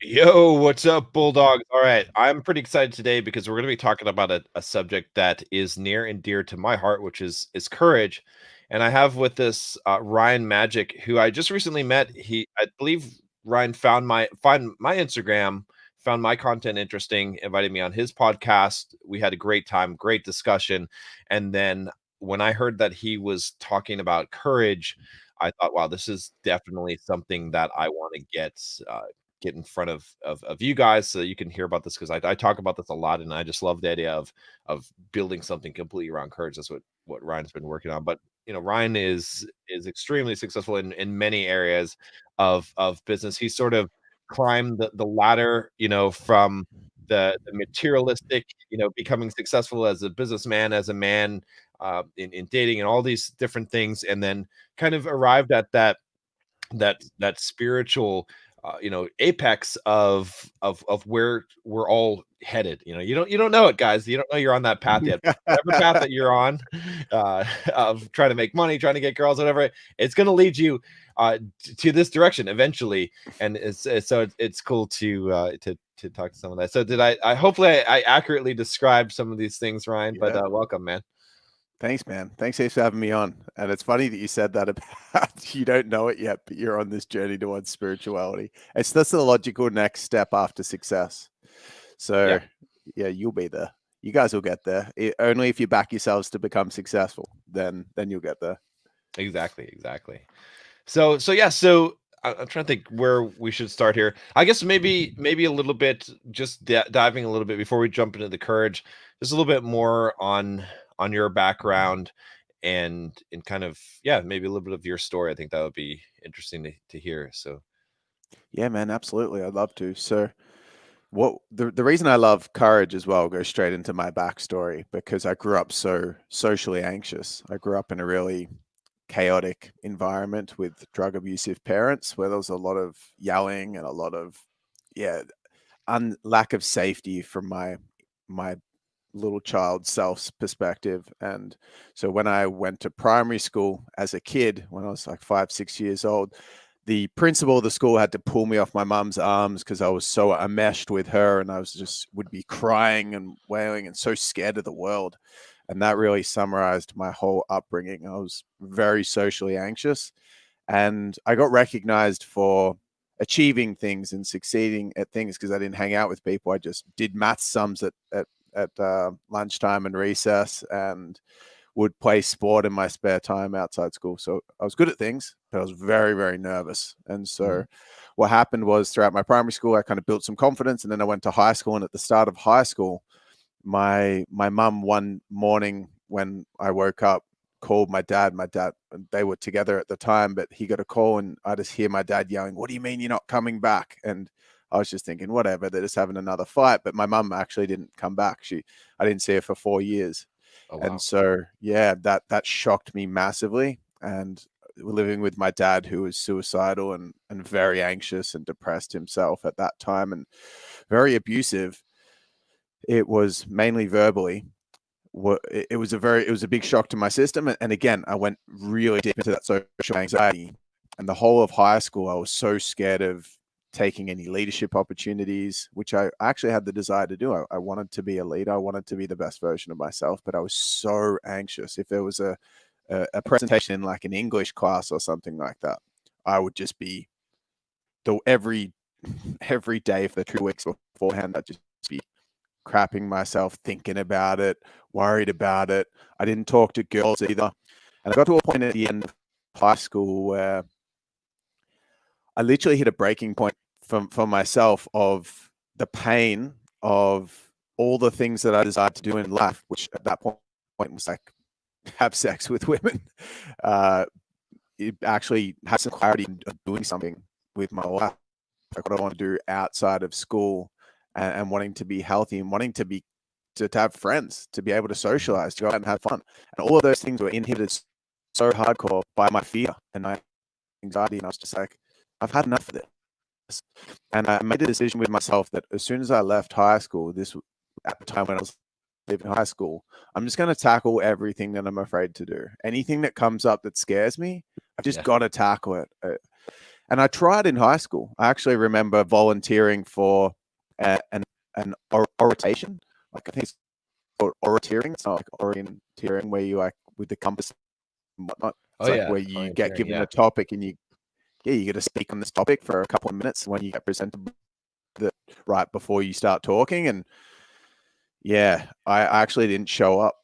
Yo, what's up, Bulldog? All right, I'm pretty excited today because we're going to be talking about a subject that is near and dear to my heart, which is courage. And I have with this Ryan Magic, who I just recently met. I believe Ryan found my Instagram, found my content interesting, invited me on his podcast. We had a great time, great discussion. And then when I heard that he was talking about courage, I thought, wow, this is definitely something that I want to get in front of you guys so that you can hear about this because I talk about this a lot and I just love the idea of building something completely around courage. That's what Ryan's been working on. But Ryan is extremely successful in many areas of business. He sort of climbed the ladder, from the materialistic, becoming successful as a businessman, as a man, in dating and all these different things, and then kind of arrived at that spiritual apex of where we're all headed. You don't know it, guys. You don't know you're on that path yet. Whatever path that you're on, of trying to make money, trying to get girls, whatever, it's going to lead you to this direction eventually. And it's cool to talk to some of that. So did I hopefully I accurately described some of these things, Ryan, but Yeah. welcome, man. Thanks, man. Thanks heaps for having me on. And it's funny that you said that about you don't know it yet, but you're on this journey towards spirituality. That's the logical next step after success. Yeah, So yeah, you'll be there. You guys will get there. Only if you back yourselves to become successful, then you'll get there. exactly. So I'm trying to think where we should start here. I guess maybe a little bit, just diving a little bit before we jump into the courage, just a little bit more on your background and kind of, yeah, maybe a little bit of your story. I think that would be interesting to hear. So Yeah, man, absolutely. I'd love to. So what the reason I love courage as well goes straight into my backstory because I grew up so socially anxious. I grew up in a really chaotic environment with drug abusive parents where there was a lot of yelling and a lot of yeah lack of safety from my little child self's perspective. And so when I went to primary school as a kid, when I was like 5 6 years old, the principal of the school had to pull me off my mum's arms because I was so enmeshed with her, and I was just would be crying and wailing and so scared of the world. And that really summarized my whole upbringing. I was very socially anxious, and I got recognized for achieving things and succeeding at things because I didn't hang out with people. I just did math sums at lunchtime and recess, and would play sport in my spare time outside school. So I was good at things, but I was very, very nervous. And so mhm. what happened was throughout my primary school, I kind of built some confidence. And then I went to high school. And at the start of high school, my mum one morning when I woke up called my dad. My dad, they were together at the time, but he got a call and I just hear my dad yelling, "What do you mean you're not coming back?" And I was just thinking, whatever, they're just having another fight. But my mum actually didn't come back. I didn't see her for 4 years. Oh And wow. so, yeah, that shocked me massively. And living with my dad, who was suicidal and very anxious and depressed himself at that time and very abusive, it was mainly verbally. It was a big shock to my system. And again, I went really deep into that social anxiety. And the whole of high school, I was so scared of taking any leadership opportunities, which I actually had the desire to do. I wanted to be a leader. I wanted to be the best version of myself, but I was so anxious. If there was a presentation in like an English class or something like that, I would just be the every day for the 2 weeks beforehand. I'd just be crapping myself thinking about it, worried about it. I didn't talk to girls either. And I got to a point at the end of high school where I literally hit a breaking point for myself of the pain of all the things that I desired to do in life, which at that point was like have sex with women. Uh, it actually had some clarity of doing something with my life, like what I want to do outside of school, and wanting to be healthy and wanting to have friends, to be able to Mhm. socialize, to go out and have fun. And all of those things were inhibited so hardcore by my fear and my anxiety. And I was just like, I've had enough of this. And I made a decision with myself that as soon as I left high school, this at the time when I was leaving high school, I'm just going to tackle everything that I'm afraid to do. Anything that comes up that scares me, I've just Yeah. got to tackle it. And I tried in high school. I actually remember volunteering for an orientation. Like I think it's called orienteering. It's not like orienteering where you like with the compass and whatnot. It's Oh like yeah, where you get orienteering, given yeah. a topic and you get to speak on this topic for a couple of minutes when you get presented right before you start talking. And yeah, I actually didn't show up.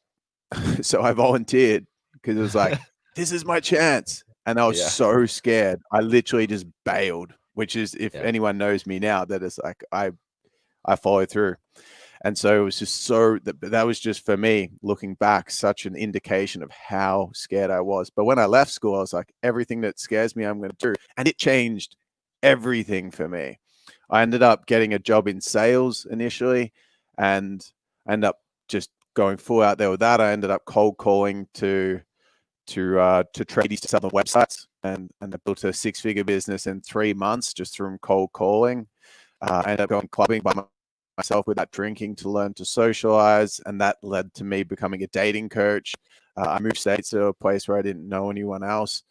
So I volunteered because it was like, this is my chance. And I was Yeah, so scared. I literally just bailed, which is, if yeah, anyone knows me now, that is like, I followed through. And so it was just that was just for me looking back, such an indication of how scared I was. But when I left school, I was like, everything that scares me, I'm going to do. And it changed everything for me. I ended up getting a job in sales initially, and I ended up just going full out there with that. I ended up cold calling to tradies to sell them websites, and I built a 6-figure business in 3 months just from cold calling. I ended up going clubbing by myself without drinking to learn to socialize, and that led to me becoming a dating coach. I moved states to a place where I didn't know anyone else,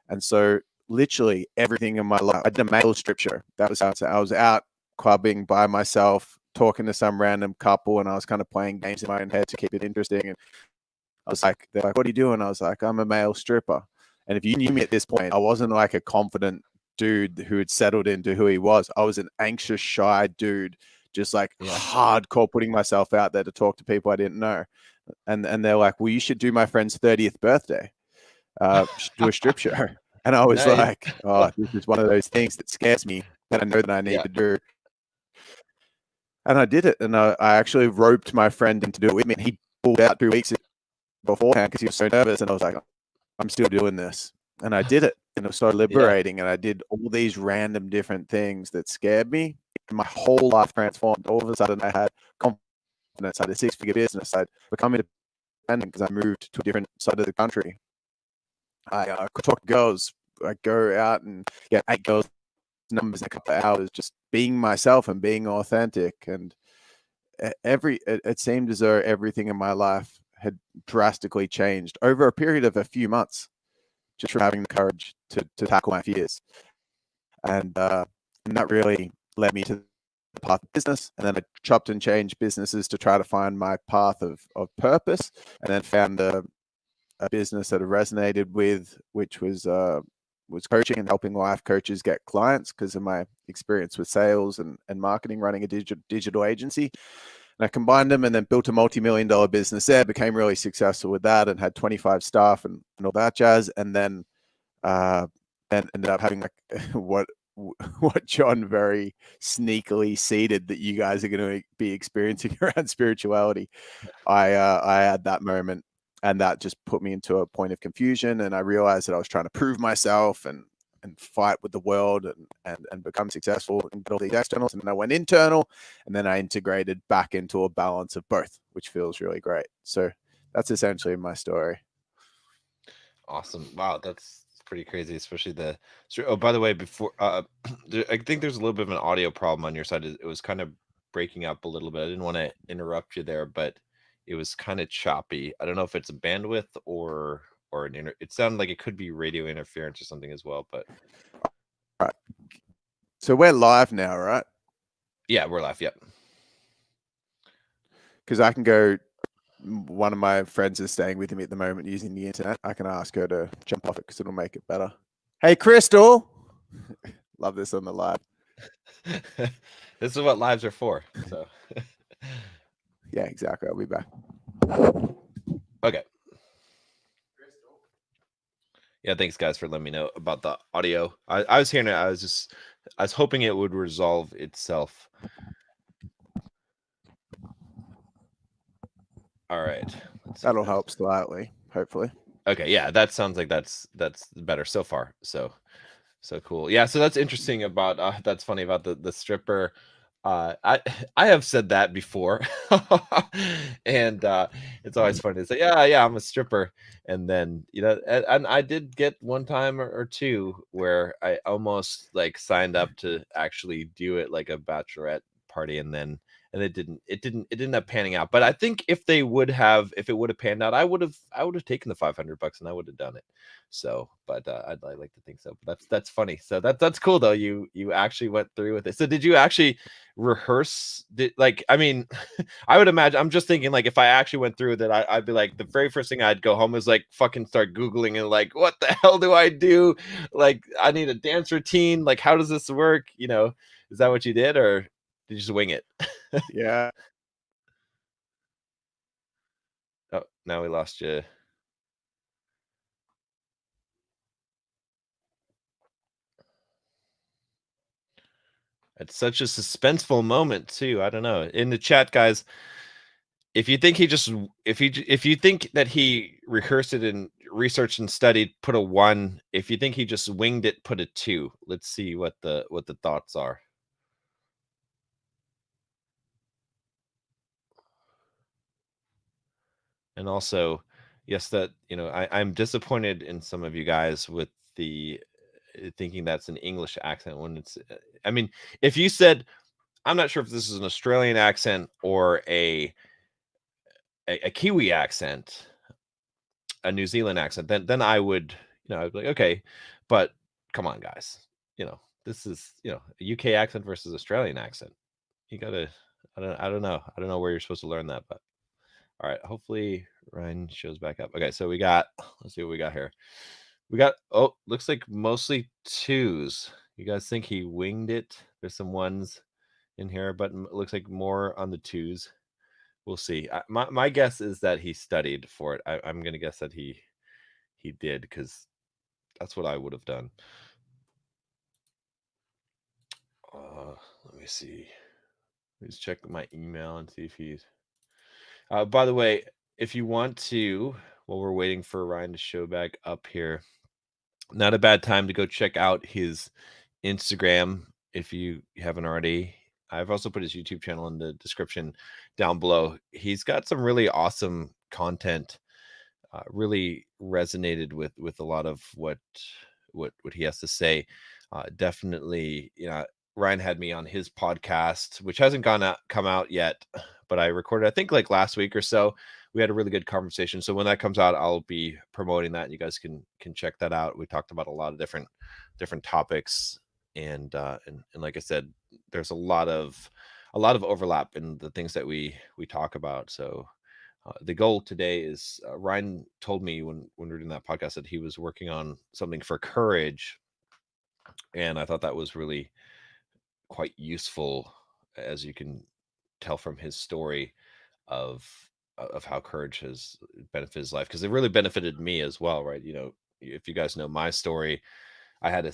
and so literally everything in my life. I did a male strip show. That was how I was out clubbing by myself, talking to some random couple, and I was kind of playing games in my own head to keep it interesting. And I was like, they're like, "What are you doing?" I was like, "I'm a male stripper." And if you knew me at this point, I wasn't like a confident dude who had settled into who he was. I was an anxious, shy dude, just like yeah. hardcore putting myself out there to talk to people I didn't know. And they're like, "Well, you should do my friend's 30th birthday. Do a strip show." And I was Nice. like, "Oh, this is one of those things that scares me that I know that I need Yeah, to do." And I did it. And I actually roped my friend into do it with me. And he pulled out 2 weeks beforehand because he was so nervous. And I was like, I'm still doing this. And I did it. And it was so yeah, liberating. And I did all these random different things that scared me. And my whole life transformed. All of a sudden, I had confidence. I had a 6-figure business. I'd become independent because I moved to a different side of the country. I could talk to girls. I go out and get 8 girls numbers in a couple of hours, just being myself and being authentic. And it seemed as though everything in my life had drastically changed over a period of a few months, just from having the courage to tackle my fears. And that really led me to the path of business. And then I chopped and changed businesses to try to find my path of purpose, and then found a business that I resonated with, which was coaching and helping life coaches get clients because of my experience with sales and marketing, running a digital agency. And I combined them and then built a multi-million-dollar business there, became really successful with that, and had 25 staff and all that jazz. And then ended up having like what John very sneakily seeded that you guys are going to be experiencing around spirituality. I had that moment, and that just put me into a point of confusion. And I realized that I was trying to prove myself and fight with the world and become successful and get all these externals. And then I went internal, and then I integrated back into a balance of both, which feels really great. So that's essentially my story. Awesome. Wow, that's pretty crazy, especially the. Oh, by the way, before I think there's a little bit of an audio problem on your side. It was kind of breaking up a little bit. I didn't want to interrupt you there, but it was kind of choppy. I don't know if it's a bandwidth or it sounded like it could be radio interference or something as well, but Right. So we're live now, right? yeah, we're live. Yep. Because I can go. One of my friends is staying with me at the moment using the internet. I can ask her to jump off it because it'll make it better. Hey, Crystal. Love this on the live. This is what lives are for. So Yeah, exactly. I'll be back. okay. Yeah, thanks guys for letting me know about the audio. I was hearing it. I was hoping it would resolve itself. All right. That'll help slightly, hopefully. Okay, yeah, that sounds like that's better so far. So cool. Yeah, so that's interesting about that's funny about the stripper. I I have said that before. And it's always funny to say, yeah, I'm a stripper. And then, and I did get one time or two where I almost like signed up to actually do it like a bachelorette party, and it didn't end up panning out. But I think if it would have panned out, I would have taken the $500 and I would have done it. So, but I'd like to think so. But that's funny. So that's cool though. You actually went through with it. So did you actually rehearse? I mean, I would imagine. I'm just thinking like if I actually went through that, I'd be like the very first thing I'd go home is like fucking start Googling and like what the hell do I do? Like I need a dance routine. Like how does this work? Is that what you did, or did you just wing it? Yeah. Oh, now we lost you. It's such a suspenseful moment too. I don't know. In the chat, guys, if you think if you think that he rehearsed it and researched and studied, put a 1. If you think he just winged it, put a 2. Let's see what the thoughts are. And also, yes, that I'm disappointed in some of you guys with the thinking that's an English accent when it's. I mean, if you said, I'm not sure if this is an Australian accent or a Kiwi accent, a New Zealand accent, then I would, I'd be like, okay, but come on, guys, this is, a UK accent versus Australian accent. You gotta, I don't know where you're supposed to learn that, but all right, hopefully Ryan shows back up. Okay, so let's see what we got here. Looks like mostly 2s. You guys think he winged it? There's some 1s in here, but it looks like more on the 2s. We'll see. My guess is that he studied for it. I'm gonna guess that he did, because that's what I would have done. Let me see. Let's check my email and see if he's. By the way, if you want to, while we're waiting for Ryan to show back up here, not a bad time to go check out his Instagram if you haven't already. I've also put his YouTube channel in the description down below. He's got some really awesome content. Really resonated with a lot of what he has to say. Definitely, Ryan had me on his podcast, which hasn't come out yet, but I recorded, I think, like last week or so. We had a really good conversation. So when that comes out, I'll be promoting that, and you guys can check that out. We talked about a lot of different topics, and like I said, there's a lot of overlap in the things that we talk about. So the goal today is, Ryan told me when we were doing that podcast that he was working on something for courage, and I thought that was really quite useful, as you can tell from his story of how courage has benefited his life, because it really benefited me as well, right? If you guys know my story, I had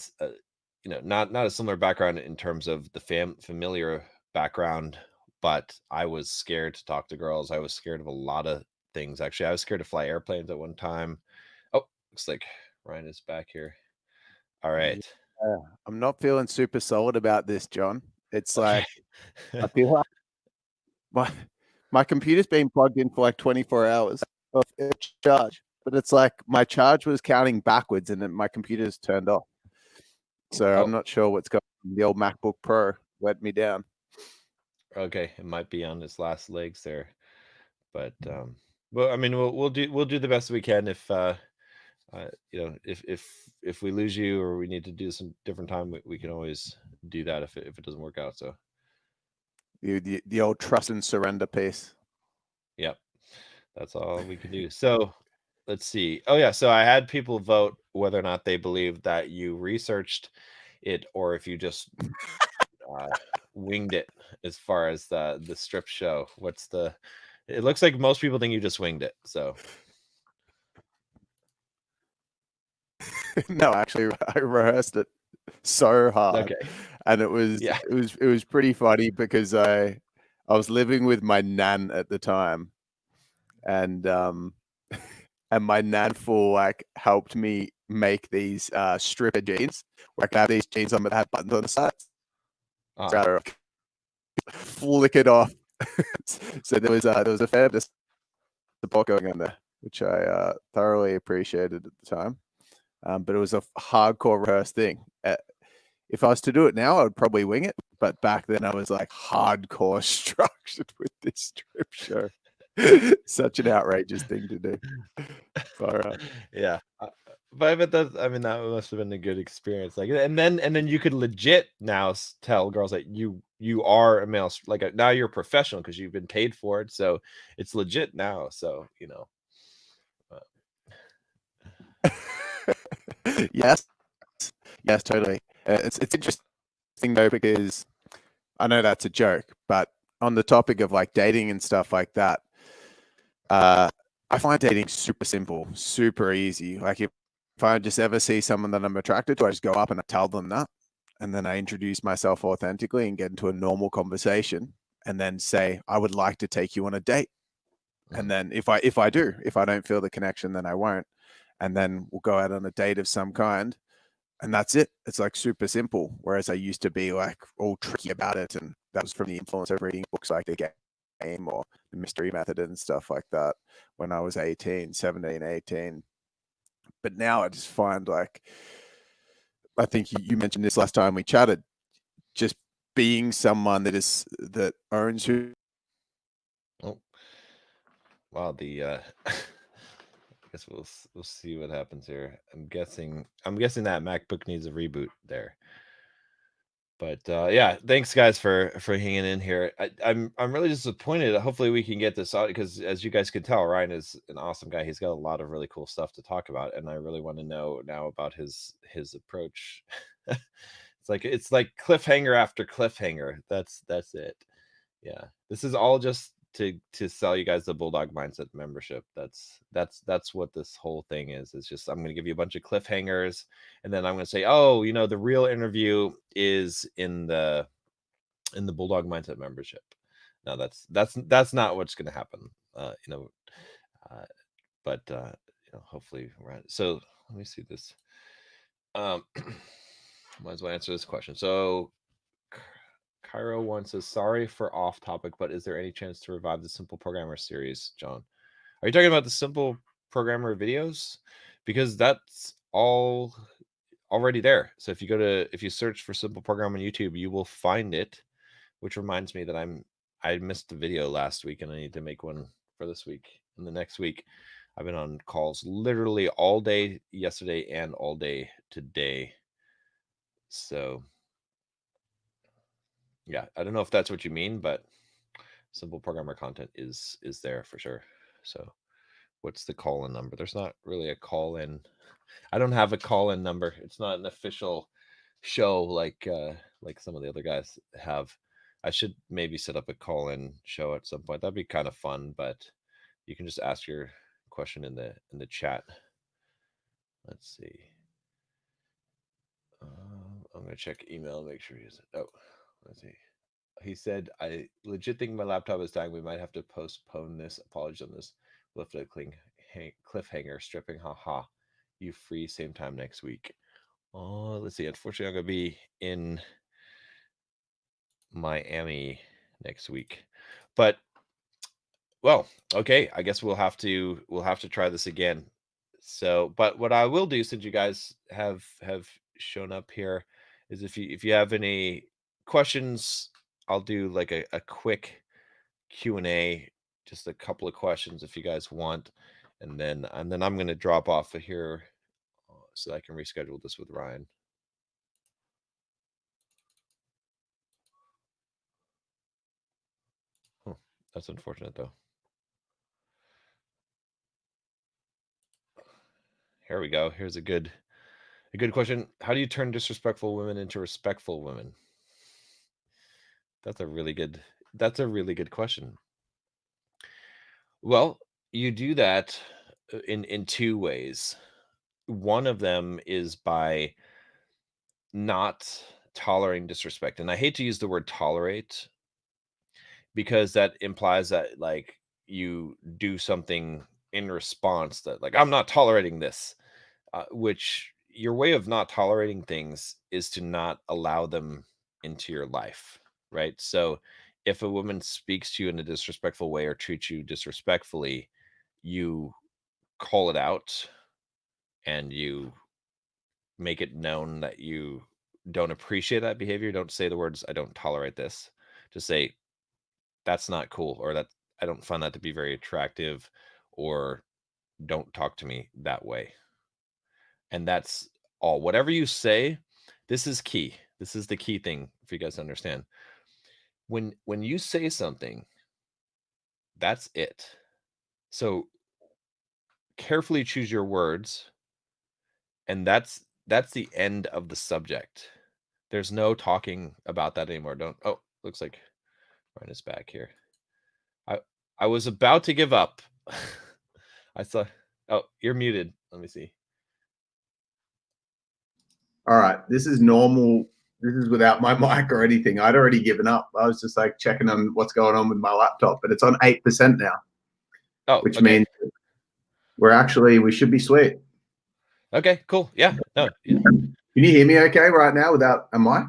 not a similar background in terms of the familiar background, but I was scared to talk to girls. I was scared of a lot of things. Actually, I was scared to fly airplanes at one time. Oh, looks like Ryan is back here. All right. Yeah. I'm not feeling super solid about this, John. It's Okay. like I feel like my computer's been plugged in for like 24 hours of charge, but it's like my charge was counting backwards and then my computer's turned off. So I'm not sure what's going on. The old MacBook Pro let me down. Okay, it might be on its last legs there, but well, I mean, we'll do the best we can. If if we lose you or we need to do some different time, we can always do that if it doesn't work out. So the old trust and surrender piece. Yep, that's all we can do. So let's see. Oh yeah, so I had people vote whether or not they believe that you researched it or if you just winged it as far as the strip show. It looks like most people think you just winged it. So No, actually, I rehearsed it so hard, okay, and it was pretty funny because I was living with my nan at the time, and and my nan like helped me make these stripper jeans. Like I have these jeans on that have buttons on the sides. Flick it off. So there was a fair bit of support going on there, which I thoroughly appreciated at the time. But it was a hardcore rehearsed thing. If I was to do it now, I would probably wing it. but back then I was like hardcore structured with this strip show. Such an outrageous thing to do. Far out. Yeah. But that's, I mean, that must have been a good experience. Like, and then you could legit now tell girls that you are a male, like now you're a professional because you've been paid for it, so it's legit now. So Yes, yes, totally. It's interesting though, because I know that's a joke, but on the topic of like dating and stuff like that, I find dating super simple, super easy. Like if I just ever see someone that I'm attracted to, I just go up and I tell them that, and then I introduce myself authentically and get into a normal conversation, and then say I would like to take you on a date. And then if I don't feel the connection, then I won't, and then we'll go out on a date of some kind, and that's it. It's like super simple. Whereas I used to be like all tricky about it, and that was from the influence of reading books like The Game or The Mystery Method and stuff like that when I was 17, 18. But now I just find like, I think you mentioned this last time we chatted, just being someone that owns who. Oh, wow. I guess we'll see what happens here. I'm guessing that MacBook needs a reboot there. But yeah, thanks guys for hanging in here. I'm really disappointed. Hopefully we can get this out because, as you guys can tell, Ryan is an awesome guy. He's got a lot of really cool stuff to talk about, and I really want to know now about his approach. It's like cliffhanger after cliffhanger. That's it. Yeah, this is all just to sell you guys the Bulldog Mindset membership. That's what this whole thing is. It's just I'm going to give you a bunch of cliffhangers, and then I'm going to say, oh, the real interview is in the Bulldog Mindset membership. No, that's not what's going to happen. But hopefully, right. So let me see this. Might as well answer this question. So Cairo one says, sorry for off topic, but is there any chance to revive the Simple Programmer series, John? Are you talking about the Simple Programmer videos? Because that's all already there. So if you search for Simple Programmer on YouTube, you will find it. Which reminds me that I missed the video last week and I need to make one for this week and the next week. I've been on calls literally all day yesterday and all day today. So yeah, I don't know if that's what you mean, but Simple Programmer content is there for sure. So what's the call-in number? There's not really a call-in. I don't have a call-in number. It's not an official show like some of the other guys have. I should maybe set up a call-in show at some point. That'd be kind of fun, but you can just ask your question in the chat. Let's see. I'm gonna check email and make sure he's. Oh, let's see. He said, I legit think my laptop is dying. We might have to postpone this. Apologies on this. We'll have to cliffhanger stripping. Haha. You free same time next week. Oh, let's see. Unfortunately, I'm gonna be in Miami next week. But well, okay. I guess we'll have to try this again. So, but what I will do, since you guys have shown up here, is if you have any questions, I'll do like a quick Q&A, just a couple of questions if you guys want, and then I'm going to drop off of here so I can reschedule this with Ryan. Huh, that's unfortunate though. Here we go. Here's a good question. How do you turn disrespectful women into respectful women? That's a really good question. Well, you do that in two ways. One of them is by not tolerating disrespect. And I hate to use the word tolerate because that implies that like you do something in response that like I'm not tolerating this, which your way of not tolerating things is to not allow them into your life, right? So if a woman speaks to you in a disrespectful way or treats you disrespectfully, you call it out and you make it known that you don't appreciate that behavior, don't say the words, I don't tolerate this. Just say, that's not cool, or that I don't find that to be very attractive, or don't talk to me that way. And that's all. Whatever you say, this is key. This is the key thing for you guys to understand. When you say something, that's it. So carefully choose your words, and that's the end of the subject. There's no talking about that anymore. Don't. Oh, looks like Ryan is back here. I I was about to give up. I saw. Oh, you're muted. Let me see. All right, this is normal. This is without my mic or anything. I'd already given up. I was just like checking on what's going on with my laptop, but it's on 8% now, Oh, which okay. means we should be sweet. Okay, cool. Yeah. No. Yeah. Can you hear me okay right now without a mic?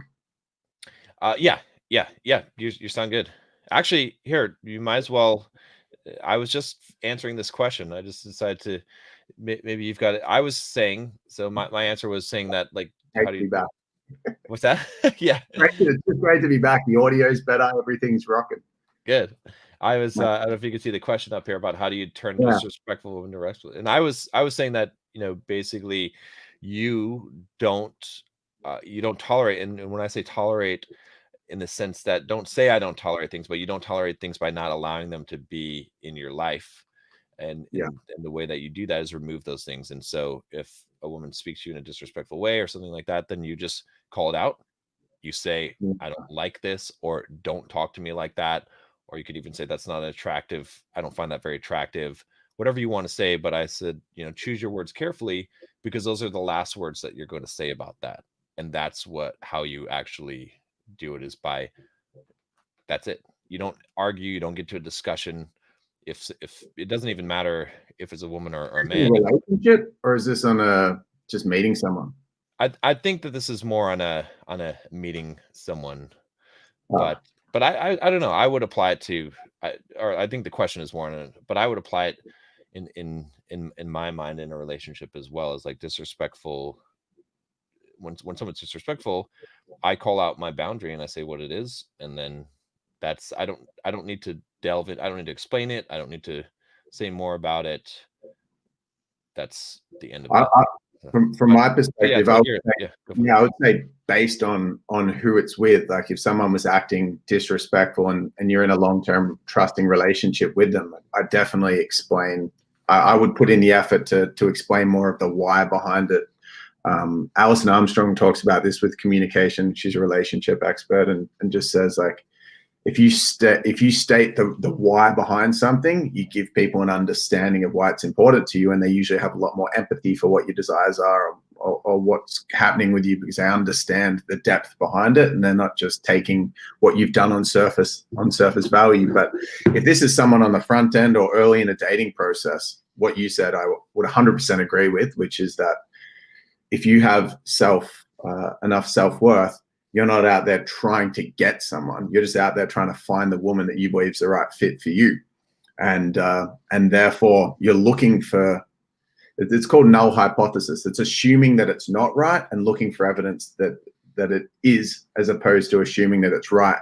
Yeah. You sound good. Actually, here you might as well. I was just answering this question. I just decided to maybe you've got it. I was saying so. My answer was saying that like Great how to do be you back. what's that? Yeah. It's just great to be back. The audio's better. Everything's rocking. Good. I was I don't know if you can see the question up here about how do you turn Yeah. disrespectful into respectful. And I was saying that, basically you don't you don't tolerate, and when I say tolerate, in the sense that don't say I don't tolerate things, but you don't tolerate things by not allowing them to be in your life. And Yeah. and the way that you do that is remove those things. And so if a woman speaks to you in a disrespectful way or something like that, then you just call it out. You say, I don't like this, or don't talk to me like that. Or you could even say, that's not attractive. I don't find that very attractive. Whatever you want to say. But I said, choose your words carefully, because those are the last words that you're going to say about that. And that's how you actually do it, is by that's it. You don't argue, you don't get to a discussion. If it doesn't even matter if it's a woman or a man. Relationship, or is this on just meeting someone? I think that this is more on a meeting someone, Oh. but I don't know. I would apply it to, or I think the question is more on it, but I would apply it in my mind in a relationship as well, as like disrespectful. When someone's disrespectful, I call out my boundary and I say what it is, and then that's I don't need to delve it. I don't need to explain it. I don't need to say more about it. That's the end of it. From my perspective, I would say based on who it's with. Like if someone was acting disrespectful and you're in a long-term trusting relationship with them, I definitely explain. I would put in the effort to explain more of the why behind it. Alison Armstrong talks about this with communication. She's a relationship expert, and just says, like, if you state the why behind something, you give people an understanding of why it's important to you, and they usually have a lot more empathy for what your desires are, or what's happening with you, because they understand the depth behind it, and they're not just taking what you've done on surface value. But if this is someone on the front end or early in a dating process, what you said I would 100% agree with, which is that if you have enough self-worth, you're not out there trying to get someone. You're just out there trying to find the woman that you believe is the right fit for you. And therefore you're looking for, it's called null hypothesis. It's assuming that it's not right and looking for evidence that it is, as opposed to assuming that it's right.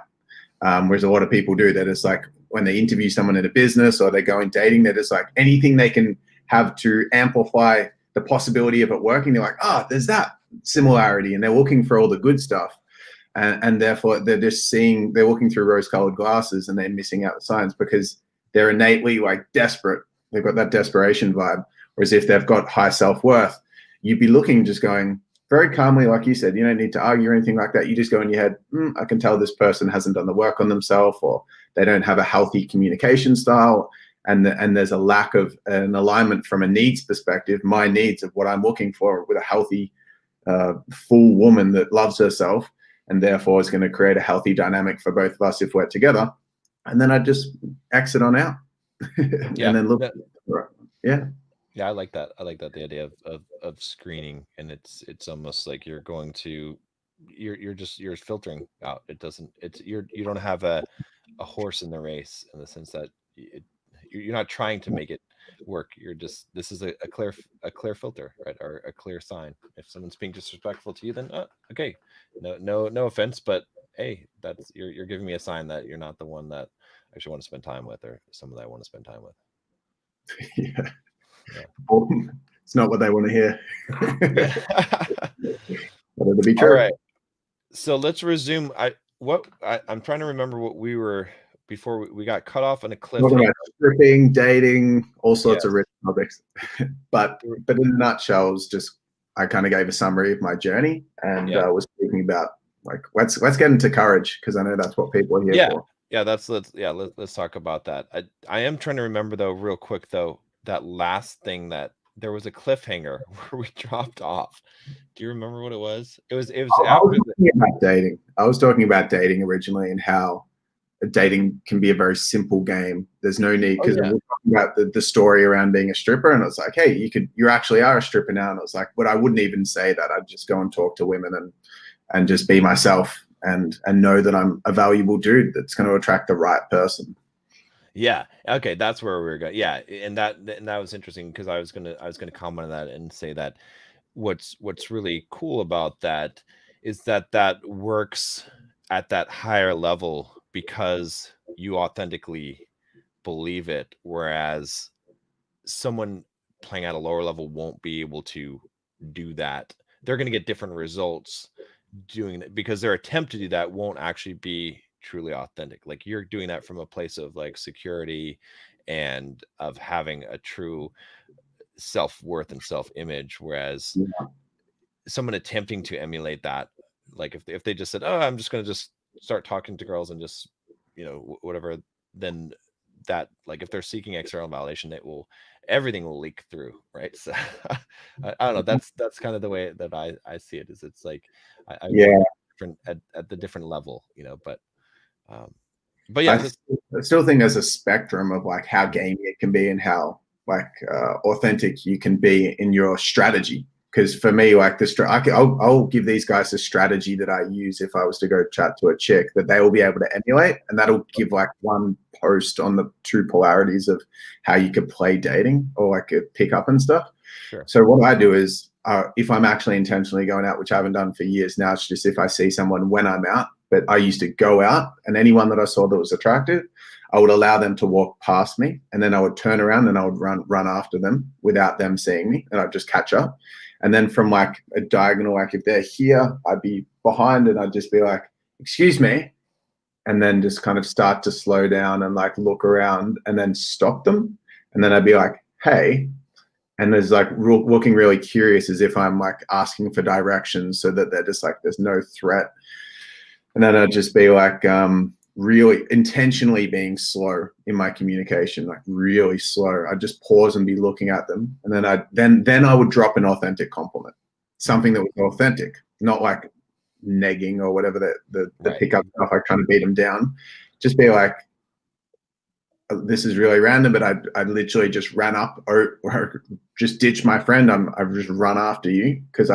Whereas a lot of people do that. It's like when they interview someone in a business or they go in dating, they're just like, anything they can have to amplify the possibility of it working, they're like, there's that similarity, and they're looking for all the good stuff. And therefore they're looking through rose-colored glasses, and they're missing out the signs because they're innately like desperate. They've got that desperation vibe. Whereas if they've got high self-worth, you'd be looking, just going very calmly, like you said, you don't need to argue or anything like that. You just go in your head, I can tell this person hasn't done the work on themselves, or they don't have a healthy communication style. And there's a lack of an alignment from a needs perspective, my needs of what I'm looking for with a healthy, full woman that loves herself, and therefore is going to create a healthy dynamic for both of us if we're together. And then I just exit on out. And then look. Yeah. Yeah, I like that. I like that, the idea of screening, and it's almost like you're filtering out. You don't have a horse in the race, in the sense that you're not trying to make it work. You're just, this is a clear filter, right? Or a clear sign. If someone's being disrespectful to you, then okay, no offense, but hey, that's you're giving me a sign that you're not the one that I actually want to spend time with, or someone that I want to spend time with. Yeah. Yeah. It's not what they want to hear. Yeah. But it'll be true. All right. So let's resume. I'm trying to remember what we were before we got cut off on a cliffhanger. Stripping, dating, all sorts of rich topics. but in a nutshell, it was just, I kind of gave a summary of my journey, and was speaking about, like, let's get into courage, because I know that's what people are here for. Yeah, let's talk about that. I am trying to remember though, real quick though, that last thing, that there was a cliffhanger where we dropped off. Do you remember what it was? It was I was talking about dating. I was talking about dating originally, and how dating can be a very simple game. There's no need, because we were talking about the story around being a stripper, and I was like, hey, you actually are a stripper now. And I was like, but I wouldn't even say that. I'd just go and talk to women and just be myself, and know that I'm a valuable dude that's going to attract the right person. Yeah. Okay. That's where we were going. Yeah. And that was interesting, because I was gonna comment on that and say that what's really cool about that is that works at that higher level because you authentically believe it, whereas someone playing at a lower level won't be able to do that. They're going to get different results doing that, because their attempt to do that won't actually be truly authentic. Like, you're doing that from a place of like security and of having a true self-worth and self-image, whereas someone attempting to emulate that, like if they just said, oh, I'm just going to just start talking to girls and just, whatever, then that, like, if they're seeking external validation, everything will leak through, right? So I don't know, that's kind of the way that I see it, is it's like I different at the different level, but yeah, I still think there's a spectrum of like how gamey it can be, and how like authentic you can be in your strategy. Because for me, like I'll give these guys a strategy that I use if I was to go chat to a chick, that they will be able to emulate, and that'll give like one post on the two polarities of how you could play dating, or like a pickup and stuff. Sure. So what I do is, if I'm actually intentionally going out, which I haven't done for years now, it's just if I see someone when I'm out, but I used to go out, and anyone that I saw that was attractive, I would allow them to walk past me, and then I would turn around and I would run after them without them seeing me, and I'd just catch up. And then from like a diagonal, like if they're here, I'd be behind, and I'd just be like, excuse me. And then just kind of start to slow down and like look around, and then stop them. And then I'd be like, hey. And there's like looking really curious, as if I'm like asking for directions, so that they're just like, there's no threat. And then I'd just be like, really intentionally being slow in my communication, like really slow. I'd just pause and be looking at them, and then I would drop an authentic compliment, something that was authentic, not like negging or whatever the pickup stuff, like trying to beat them down. Just be like, this is really random, but I'd literally just ran up, or just ditch my friend. I've just run after you because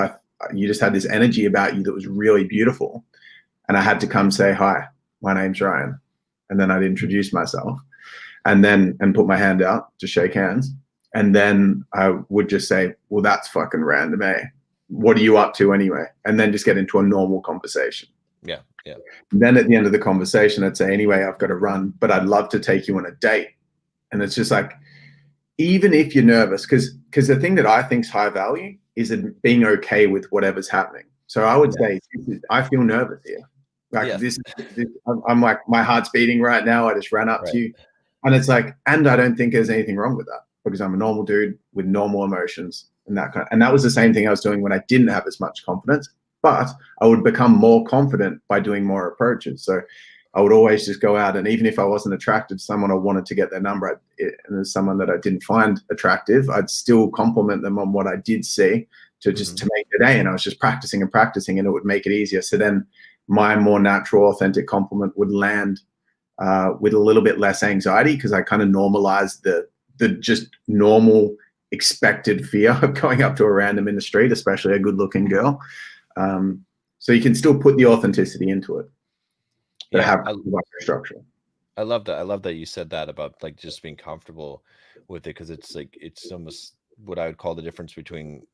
you just had this energy about you that was really beautiful, and I had to come say hi. My name's Ryan. And then I'd introduce myself, and put my hand out to shake hands. And then I would just say, well, that's fucking random, eh? What are you up to anyway? And then just get into a normal conversation. Yeah. And then at the end of the conversation, I'd say, anyway, I've got to run, but I'd love to take you on a date. And it's just like, even if you're nervous, because the thing that I think is high value is being okay with whatever's happening. So I would say, I feel nervous here. Like this, I'm like, my heart's beating right now. I just ran up to you. And it's like, and I don't think there's anything wrong with that, because I'm a normal dude with normal emotions and that and that was the same thing I was doing when I didn't have as much confidence, but I would become more confident by doing more approaches. So I would always just go out, and even if I wasn't attracted to someone, I wanted to get their number, and there's someone that I didn't find attractive, I'd still compliment them on what I did see to just to make the day. And I was just practicing, and it would make it easier. So then my more natural, authentic compliment would land with a little bit less anxiety, because I kind of normalized the just normal expected fear of going up to a random in the street, especially a good-looking girl. So you can still put the authenticity into it, but have structure. I love that. I love that you said that about like just being comfortable with it, because it's like it's almost what I would call the difference between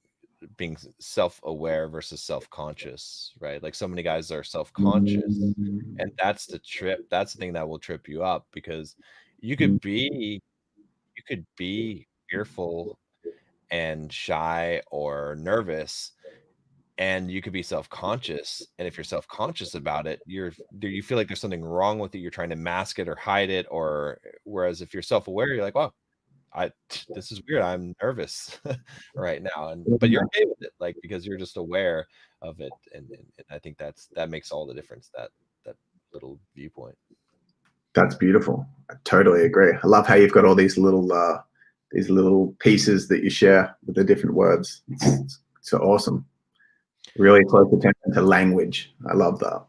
being self-aware versus self-conscious, right? Like so many guys are self-conscious, and that's the trip. That's the thing that will trip you up, because you could be you could be fearful and shy or nervous, and you could be self-conscious, and if you're self-conscious about it, you feel like there's something wrong with it, you're trying to mask it or hide it, or whereas if you're self-aware, you're like, "Well, I this is weird, I'm nervous right now," and but you're okay with it, like, because you're just aware of it, and I think that makes all the difference, that little viewpoint. That's beautiful. I totally agree. I love how you've got all these little pieces that you share with the different words. It's so awesome. Really close attention to language. I love that.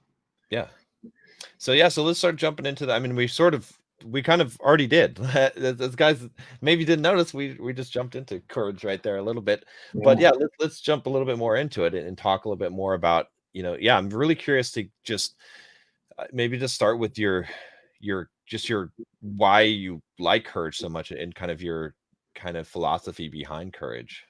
Yeah. So yeah, so let's start jumping into that. I mean, we kind of already did. As guys maybe didn't notice, we just jumped into courage right there a little bit. But Yeah. yeah, let's jump a little bit more into it and talk a little bit more about, yeah, I'm really curious to just maybe just start with your why you like courage so much, and kind of your kind of philosophy behind courage.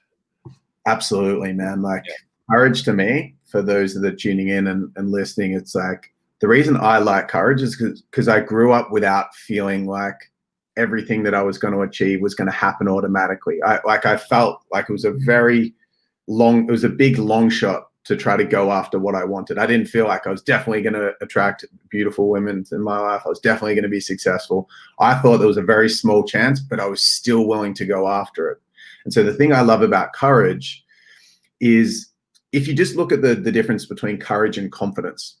Absolutely, man. Like courage to me, for those that are tuning in and listening, it's like the reason I like courage is because I grew up without feeling like everything that I was going to achieve was going to happen automatically. I felt like it was it was a big long shot to try to go after what I wanted. I didn't feel like I was definitely going to attract beautiful women in my life. I was definitely going to be successful. I thought there was a very small chance, but I was still willing to go after it. And so the thing I love about courage is, if you just look at the difference between courage and confidence.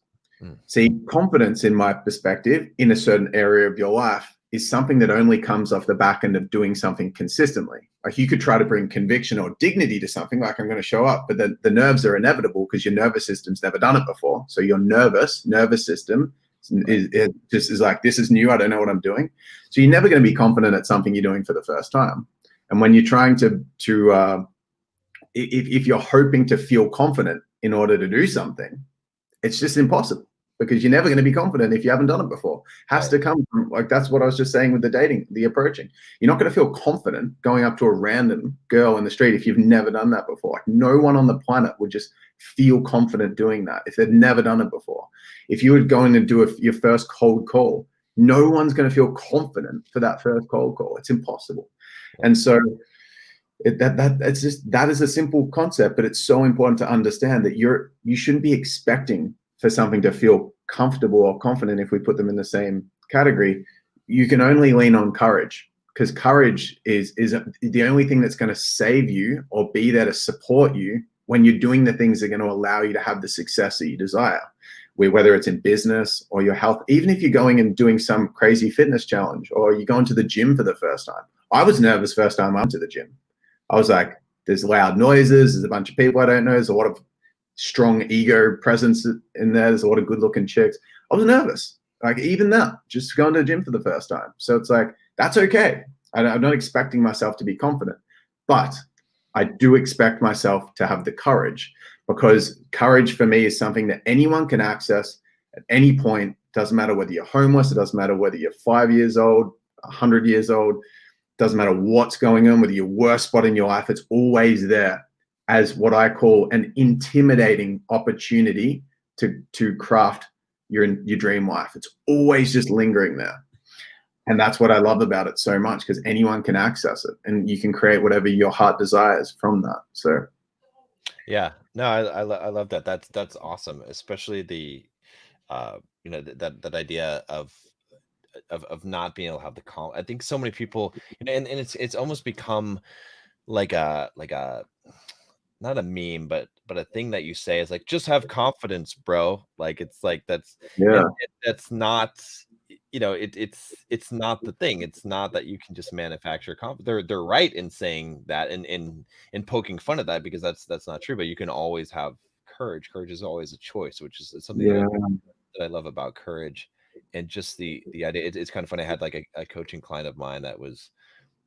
See, confidence, in my perspective, in a certain area of your life is something that only comes off the back end of doing something consistently. Like you could try to bring conviction or dignity to something, like I'm going to show up, but the nerves are inevitable because your nervous system's never done it before. So your nervous system is like, this is new. I don't know what I'm doing. So you're never going to be confident at something you're doing for the first time. And when you're trying if you're hoping to feel confident in order to do something, it's just impossible, because you're never going to be confident if you haven't done it before. Has to come from, like, that's what I was just saying with the dating, the approaching. You're not going to feel confident going up to a random girl in the street if you've never done that before. Like, no one on the planet would just feel confident doing that if they'd never done it before. If you were going to do your first cold call, no one's going to feel confident for that first cold call. It's impossible. And so that is a simple concept, but it's so important to understand that you shouldn't be expecting for something to feel comfortable or confident. If we put them in the same category, you can only lean on courage, because courage is the only thing that's going to save you or be there to support you when you're doing the things that are going to allow you to have the success that you desire, whether it's in business or your health. Even if you're going and doing some crazy fitness challenge, or you're going to the gym for the first time. I was nervous first time I went to the gym. I was like, there's loud noises, there's a bunch of people I don't know, there's a lot of strong ego presence in there, there's a lot of good looking chicks. I was nervous, like even that, just going to the gym for the first time. So it's like, that's okay. I'm not expecting myself to be confident, but I do expect myself to have the courage, because courage for me is something that anyone can access at any point. Doesn't matter whether you're homeless, it doesn't matter whether you're 5 years old, 100 years old. Doesn't matter what's going on, whether you're worst spot in your life, it's always there as what I call an intimidating opportunity to craft your dream life. It's always just lingering there. And that's what I love about it so much, because anyone can access it and you can create whatever your heart desires from that. So Yeah, no, I love that. That's awesome, especially the that idea of not being able to have the calm. I think so many people, and it's almost become like a not a meme, but a thing that you say is like, just have confidence, bro. Like it's like yeah, that's not, it's not the thing. It's not that you can just manufacture confidence. They're right in saying that, and in poking fun at that, because that's not true. But you can always have courage. Courage is always a choice, which is something yeah, that I love about courage. And just the idea, it's kind of funny. I had like a coaching client of mine that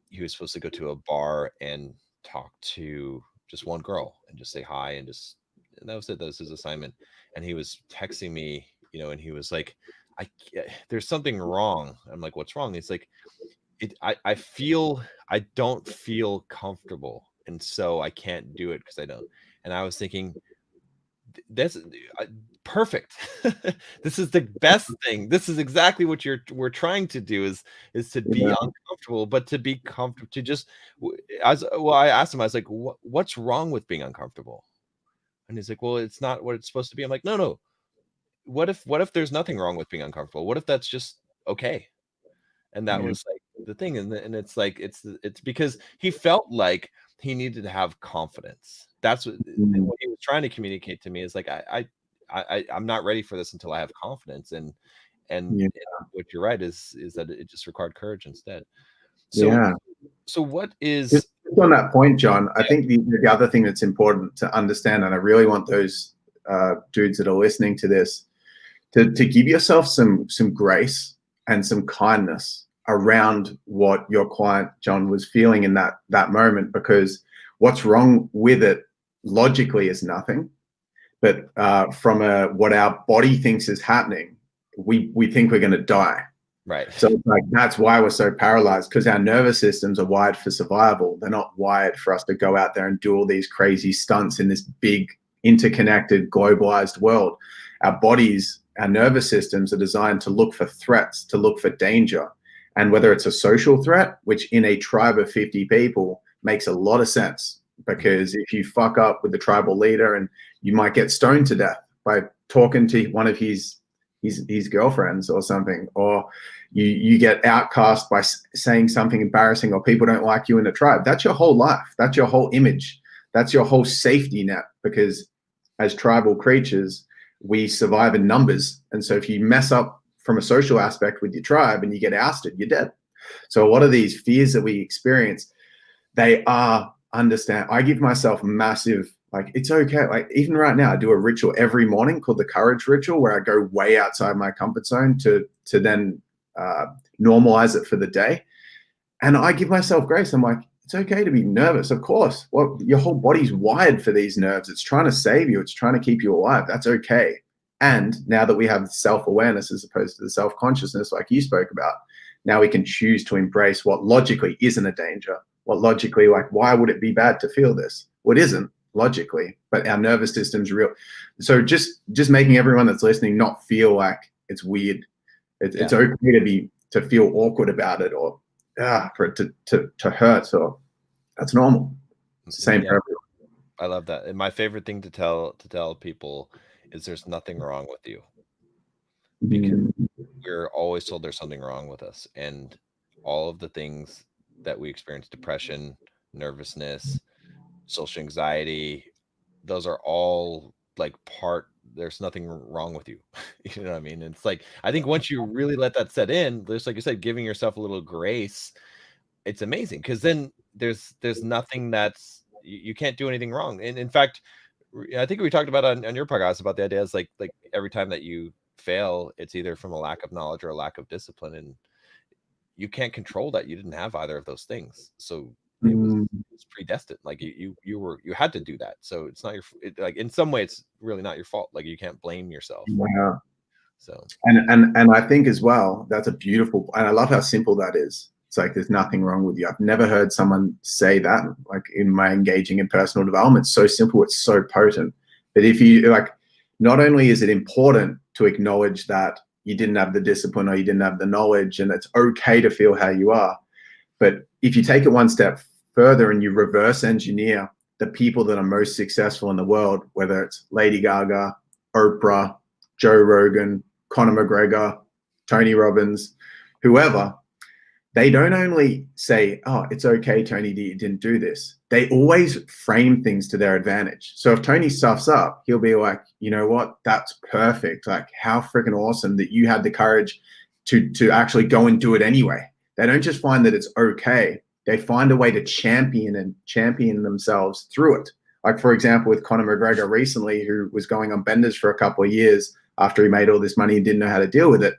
he was supposed to go to a bar and talk to just one girl and just say hi, and that was it. That was his assignment. And he was texting me, and he was like, there's something wrong. I'm like, what's wrong? It's like, I don't feel comfortable, and so I can't do it because I don't. And I was thinking, that's perfect. This is the best thing. This is exactly what we're trying to do, is to be uncomfortable, but to be comfortable, to just, as well, I asked him, I was like, what's wrong with being uncomfortable? And he's like, well, it's not what it's supposed to be. I'm like, no. What if there's nothing wrong with being uncomfortable? What if that's just okay? And that was like the thing. And it's like, it's because he felt like he needed to have confidence. That's what he was trying to communicate to me, is like, I'm not ready for this until I have confidence. And what you're right is that it just required courage instead. So what is, just on that point, John, I think the other thing that's important to understand, and I really want those dudes that are listening to this to give yourself some grace and some kindness around what your client, John, was feeling in that moment, because what's wrong with it logically is nothing. But from what our body thinks is happening, we think we're going to die. Right. So like, that's why we're so paralyzed, because our nervous systems are wired for survival. They're not wired for us to go out there and do all these crazy stunts in this big, interconnected, globalized world. Our bodies, our nervous systems are designed to look for threats, to look for danger. And whether it's a social threat, which in a tribe of 50 people makes a lot of sense, because if you fuck up with the tribal leader, and you might get stoned to death by talking to one of his girlfriends or something, or you get outcast by saying something embarrassing, or people don't like you in the tribe. That's your whole life. That's your whole image. That's your whole safety net, because as tribal creatures, we survive in numbers. And so if you mess up from a social aspect with your tribe and you get ousted, you're dead. So a lot of these fears that we experience, they are understand. I give myself massive, like, it's okay. Like, even right now, I do a ritual every morning called the courage ritual, where I go way outside my comfort zone to then normalize it for the day. And I give myself grace. I'm like, it's okay to be nervous, of course. Well, your whole body's wired for these nerves. It's trying to save you. It's trying to keep you alive. That's okay. And now that we have self-awareness as opposed to the self-consciousness like you spoke about, now we can choose to embrace what logically isn't a danger. What logically, like, why would it be bad to feel this? Well, it isn't logically, but our nervous system's real. So just making everyone that's listening not feel like it's weird. It's okay to feel awkward about it, or for it to hurt. So that's normal. It's the same for everyone. I love that. And my favorite thing to tell people is there's nothing wrong with you, because we're always told there's something wrong with us. And all of the things that we experience, depression, nervousness, social anxiety, those are all like there's nothing wrong with you. You know what I mean? And it's like, I think once you really let that set in, just like you said, giving yourself a little grace, it's amazing, because then there's nothing that's, you can't do anything wrong. And in fact, I think we talked about on your podcast about the idea is like every time that you fail, it's either from a lack of knowledge or a lack of discipline, and you can't control that. You didn't have either of those things, so it was predestined. Like you had to do that. So it's not like, in some way, it's really not your fault. Like, you can't blame yourself. Yeah. So and I think as well, that's a beautiful, and I love how simple that is. It's like, there's nothing wrong with you. I've never heard someone say that, like, in my engaging in personal development. It's so simple. It's so potent. But if you, like, not only is it important to acknowledge that you didn't have the discipline or you didn't have the knowledge, and it's okay to feel how you are, but if you take it one step further and you reverse engineer the people that are most successful in the world, whether it's Lady Gaga, Oprah, Joe Rogan, Conor McGregor, Tony Robbins, whoever, they don't only say, oh, it's okay, Tony, you didn't do this. They always frame things to their advantage. So if Tony stuffs up, he'll be like, you know what? That's perfect. Like, how freaking awesome that you had the courage to actually go and do it anyway. They don't just find that it's okay. They find a way to champion themselves through it. Like, for example, with Conor McGregor recently, who was going on benders for a couple of years after he made all this money and didn't know how to deal with it.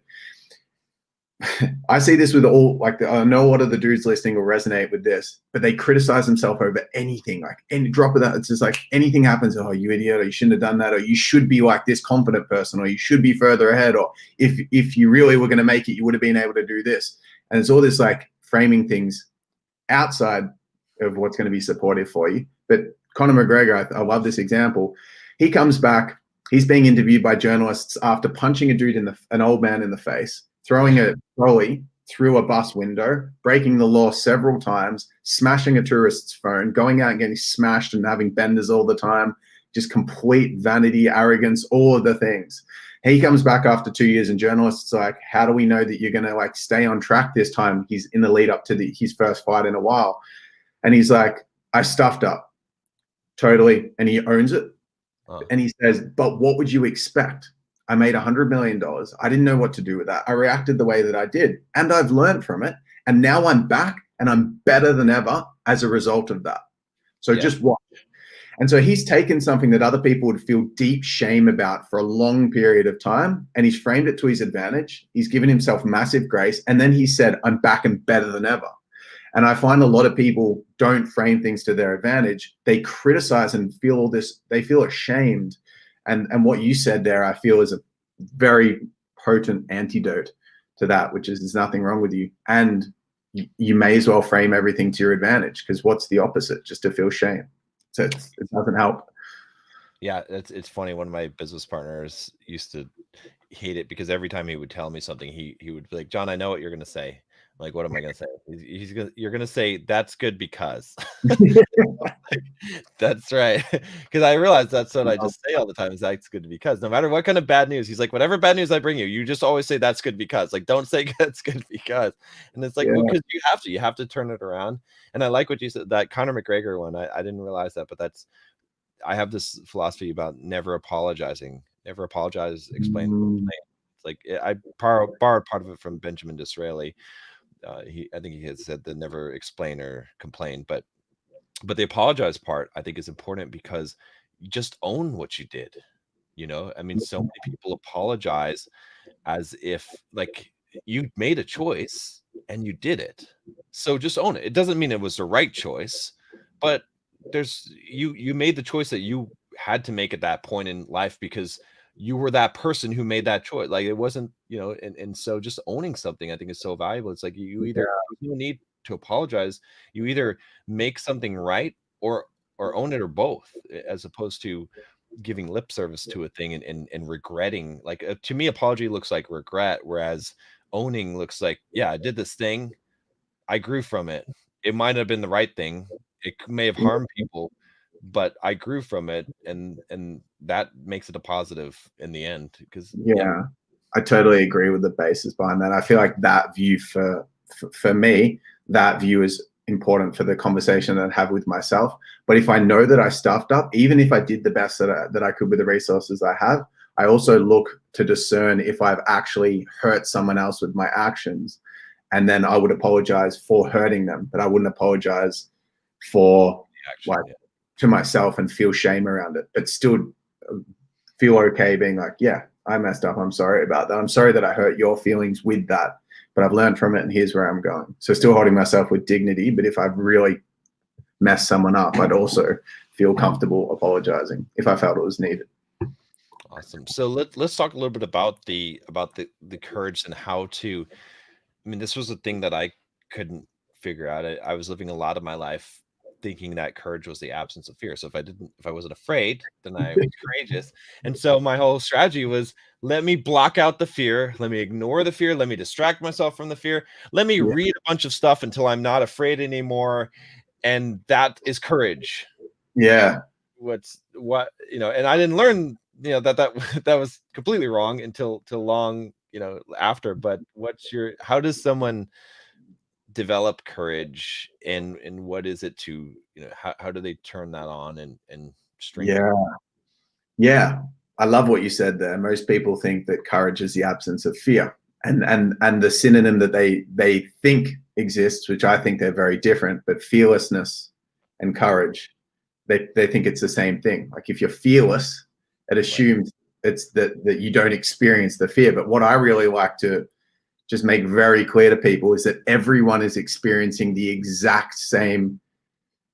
I see this with all, like, I know a lot of the dudes listening will resonate with this, but they criticize themselves over anything, like any drop of that. It's just like anything happens. Oh, you idiot, or you shouldn't have done that, or you should be like this confident person, or you should be further ahead, or if you really were going to make it, you would have been able to do this. And it's all this like framing things outside of what's going to be supportive for you. But Conor McGregor, I love this example. He comes back, he's being interviewed by journalists after punching a dude an old man in the face, throwing a trolley through a bus window, breaking the law several times, smashing a tourist's phone, going out and getting smashed and having benders all the time, just complete vanity, arrogance, all of the things. He comes back after 2 years, and journalists are like, how do we know that you're going to like stay on track this time? He's in the lead up to his first fight in a while. And he's like, I stuffed up totally. And he owns it. And he says, but what would you expect? I made $100 million. I didn't know what to do with that. I reacted the way that I did, and I've learned from it. And now I'm back, and I'm better than ever as a result of that. So just watch. And so he's taken something that other people would feel deep shame about for a long period of time, and he's framed it to his advantage. He's given himself massive grace. And then he said, I'm back and better than ever. And I find a lot of people don't frame things to their advantage. They criticize and feel all this, they feel ashamed. And what you said there, I feel, is a very potent antidote to that, which is there's nothing wrong with you. And you may as well frame everything to your advantage, because what's the opposite? Just to feel shame. So it doesn't help. Yeah, it's funny. One of my business partners used to hate it because every time he would tell me something, he would be like, John, I know what you're going to say. Like, what am I going to say? You're going to say, that's good because. Like, that's right. Because I realized that's what I just say all the time, is that's good because. No matter what kind of bad news, he's like, whatever bad news I bring you, you just always say that's good because. Like, don't say that's good because. And it's like, well, because you have to turn it around. And I like what you said, that Conor McGregor one. I didn't realize that, but I have this philosophy about never apologizing. Never apologize, explain. It's like I borrowed part of it from Benjamin Disraeli. I think he had said the never explain or complain, but the apologize part I think is important, because you just own what you did. I mean, so many people apologize as if like you made a choice and you did it. So just own it. It doesn't mean it was the right choice, but you made the choice that you had to make at that point in life, because you were that person who made that choice. Like, it wasn't, and so just owning something I think is so valuable. It's like you either, there's no need to apologize. You either make something right or own it, or both, as opposed to giving lip service to a thing and regretting. Like, to me, apology looks like regret, whereas owning looks like, yeah, I did this thing, I grew from it. It might have been the right thing. It may have harmed people, but I grew from it, and that makes it a positive in the end. Because I totally agree with the basis behind that. I feel like that view for me, that view is important for the conversation that I have with myself. But if I know that I stuffed up, even if I did the best that I could with the resources I have, I also look to discern if I've actually hurt someone else with my actions. And then I would apologize for hurting them, but I wouldn't apologize for to myself and feel shame around it, but still feel okay being like, yeah, I messed up. I'm sorry about that. I'm sorry that I hurt your feelings with that, but I've learned from it, and here's where I'm going. So still holding myself with dignity, but if I've really messed someone up, I'd also feel comfortable apologizing if I felt it was needed. Awesome. So let's talk a little bit about the courage and how to. I mean, this was a thing that I couldn't figure out. I was living a lot of my life thinking that courage was the absence of fear. So if I wasn't afraid, then I was courageous. And so my whole strategy was, let me block out the fear. Let me ignore the fear. Let me distract myself from the fear. Let me read a bunch of stuff until I'm not afraid anymore. And that is courage. Yeah. And I didn't learn, that was completely wrong until long, after. But how does someone develop courage, and what is it to, how do they turn that on and strengthen? Yeah. I love what you said there. Most people think that courage is the absence of fear, and the synonym that they think exists, which I think they're very different, but fearlessness and courage, they think it's the same thing. Like, if you're fearless, it assumes it's that you don't experience the fear. But what I really like to just make very clear to people is that everyone is experiencing the exact same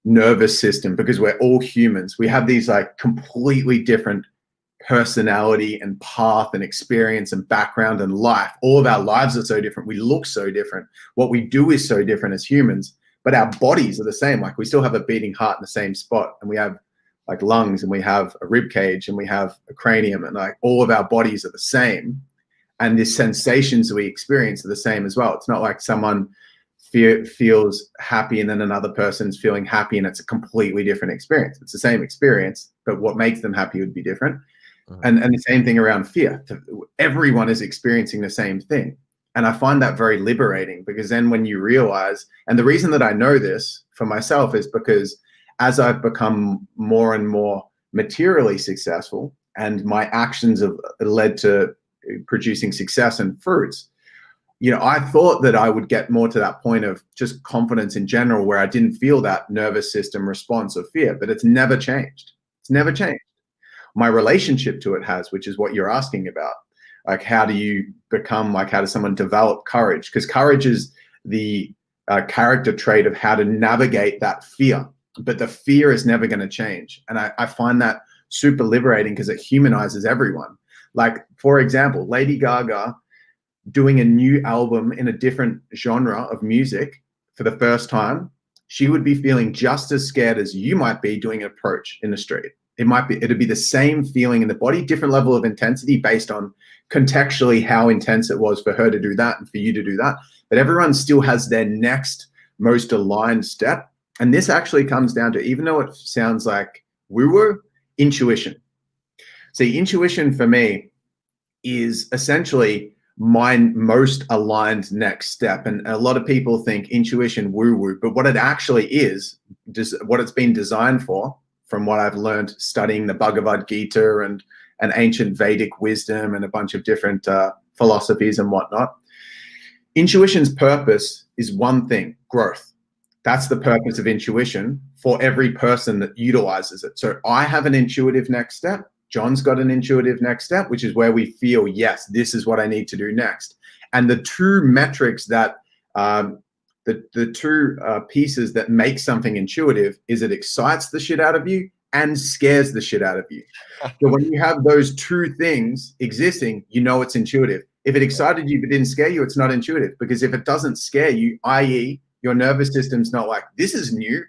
nervous system, because we're all humans. We have these like completely different personality and path and experience and background and life. All of our lives are so different. We look so different. What we do is so different as humans, but our bodies are the same. Like we still have a beating heart in the same spot, and we have like lungs, and we have a rib cage, and we have a cranium, and like all of our bodies are the same. And the sensations that we experience are the same as well. It's not like someone feels happy and then another person's feeling happy and it's a completely different experience. It's the same experience, but what makes them happy would be different. And the same thing around fear. Everyone is experiencing the same thing. And I find that very liberating, because then when you realize, and the reason that I know this for myself is because as I've become more and more materially successful and my actions have led to producing success and fruits, you know, I thought that I would get more to that point of just confidence in general, where I didn't feel that nervous system response of fear, but it's never changed. It's never changed. My relationship to it has, which is what you're asking about. Like, how do you become, like, how does someone develop courage? Because courage is the character trait of how to navigate that fear, but the fear is never going to change. And I find that super liberating, because it humanizes everyone. Like, for example, Lady Gaga doing a new album in a different genre of music for the first time, she would be feeling just as scared as you might be doing an approach in the street. It'd be the same feeling in the body, different level of intensity based on contextually how intense it was for her to do that and for you to do that. But everyone still has their next most aligned step. And this actually comes down to, even though it sounds like woo-woo, intuition. See, intuition for me is essentially my most aligned next step. And a lot of people think intuition woo-woo, but what it actually is, what it's been designed for, from what I've learned studying the Bhagavad Gita and ancient Vedic wisdom and a bunch of different philosophies and whatnot, intuition's purpose is one thing: growth. That's the purpose of intuition for every person that utilizes it. So I have an intuitive next step. John's got an intuitive next step, which is where we feel, yes, this is what I need to do next. And the two metrics that, the two pieces that make something intuitive is it excites the shit out of you and scares the shit out of you. So when you have those two things existing, you know it's intuitive. If it excited you but didn't scare you, it's not intuitive. Because if it doesn't scare you, i.e. your nervous system's not like, this is new,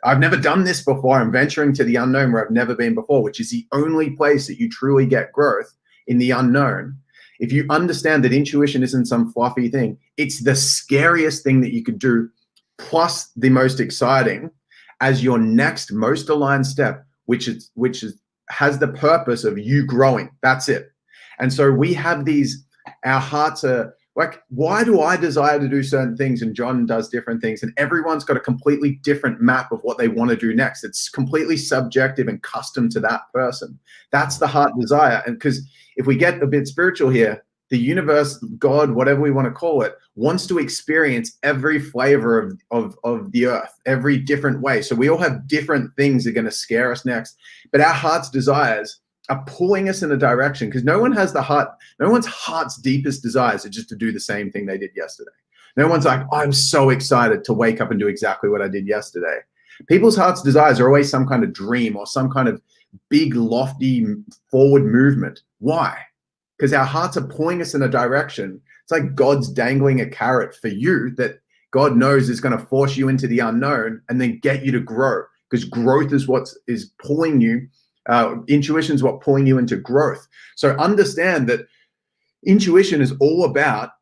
I've never done this before, I'm venturing to the unknown where I've never been before, which is the only place that you truly get growth, in the unknown. If you understand that intuition isn't some fluffy thing, it's the scariest thing that you could do, plus the most exciting, as your next most aligned step, which has the purpose of you growing. That's it. And so we have these, our hearts are like, why do I desire to do certain things and John does different things, and everyone's got a completely different map of what they want to do next. It's completely subjective and custom to that person. That's the heart desire. And because if we get a bit spiritual here, the universe, God, whatever we want to call it, wants to experience every flavor of the earth, every different way. So we all have different things that are going to scare us next, but our heart's desires are pulling us in a direction, because no one's heart's deepest desires are just to do the same thing they did yesterday. No one's like, I'm so excited to wake up and do exactly what I did yesterday. People's heart's desires are always some kind of dream or some kind of big, lofty forward movement. Why? Because our hearts are pulling us in a direction. It's like God's dangling a carrot for you that God knows is going to force you into the unknown and then get you to grow, because growth is what is pulling you. Intuition is what pulling you into growth. So understand that intuition is all about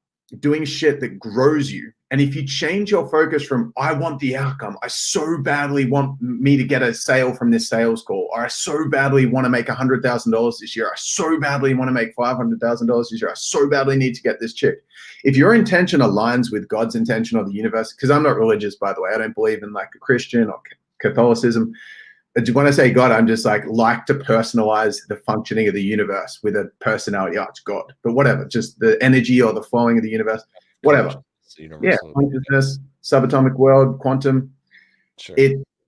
doing shit that grows you. And if you change your focus from, I want the outcome, I so badly want me to get a sale from this sales call, or I so badly want to make $100,000 this year, I so badly want to make $500,000 this year, I so badly need to get this chick. If your intention aligns with God's intention or the universe, because I'm not religious, by the way, I don't believe in like a Christian or Catholicism. When I say God, I'm just like to personalize the functioning of the universe with a personality. Oh, it's God, but whatever, just the energy or the flowing of the universe, whatever. Yeah, consciousness, subatomic world, quantum. Sure.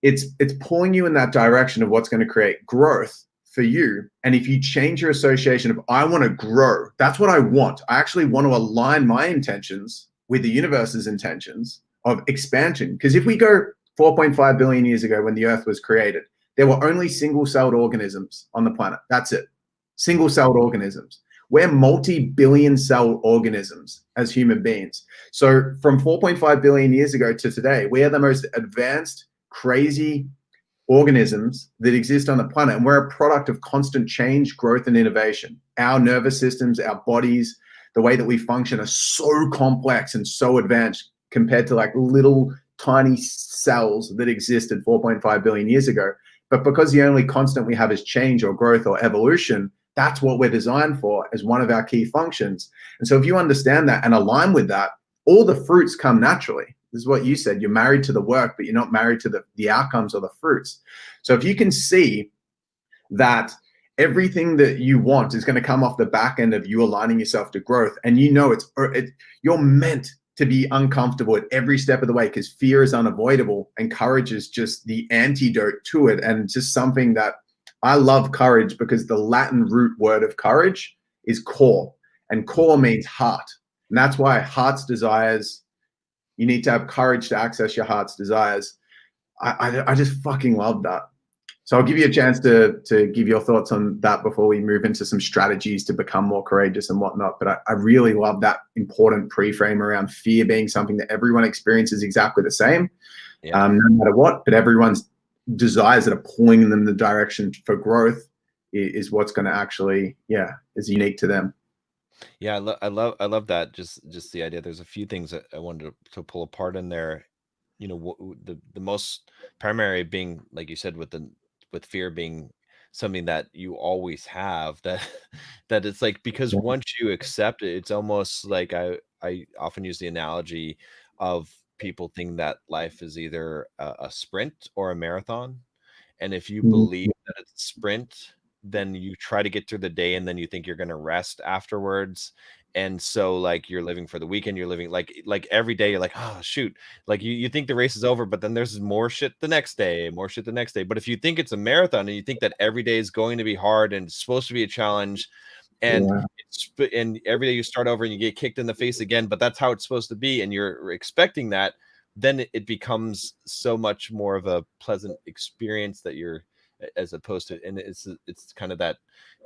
It's pulling you in that direction of what's going to create growth for you, and if you change your association of I want to grow, that's what I want. I actually want to align my intentions with the universe's intentions of expansion. Because if we go 4.5 billion years ago when the Earth was created, there were only single-celled organisms on the planet. That's it. Single-celled organisms. We're multi-billion cell organisms as human beings. So from 4.5 billion years ago to today, we are the most advanced, crazy organisms that exist on the planet. And we're a product of constant change, growth, and innovation. Our nervous systems, our bodies, the way that we function are so complex and so advanced compared to like little tiny cells that existed 4.5 billion years ago. But because the only constant we have is change or growth or evolution, that's what we're designed for as one of our key functions. And so if you understand that and align with that, all the fruits come naturally. This is what you said. You're married to the work, but you're not married to the outcomes or the fruits. So if you can see that everything that you want is going to come off the back end of you aligning yourself to growth, and you know you're meant to be uncomfortable at every step of the way, because fear is unavoidable and courage is just the antidote to it. And just something that I love courage, because the Latin root word of courage is core, and core means heart. And that's why heart's desires, you need to have courage to access your heart's desires. I just fucking love that. So I'll give you a chance to give your thoughts on that before we move into some strategies to become more courageous and whatnot. But I really love that important pre-frame around fear being something that everyone experiences exactly the same, no matter what. But everyone's desires that are pulling them in the direction for growth is what's going to actually, is unique to them. Yeah, I love that. Just the idea. There's a few things that I wanted to pull apart in there. You know, the most primary being, like you said, with fear being something that you always have, that that it's like, because Yeah. once you accept it, it's almost like I often use the analogy of people thinking that life is either a sprint or a marathon. And if you believe that it's a sprint, then you try to get through the day, and then you think you're going to rest afterwards. And so like you're living for the weekend, you're living like every day you're like, oh shoot, like you think the race is over, but then there's more shit the next day, more shit the next day. But if you think it's a marathon and you think that every day is going to be hard and it's supposed to be a challenge, and and every day you start over and you get kicked in the face again, but that's how it's supposed to be, and you're expecting that, then it becomes so much more of a pleasant experience that you're, as opposed to, and it's kind of that,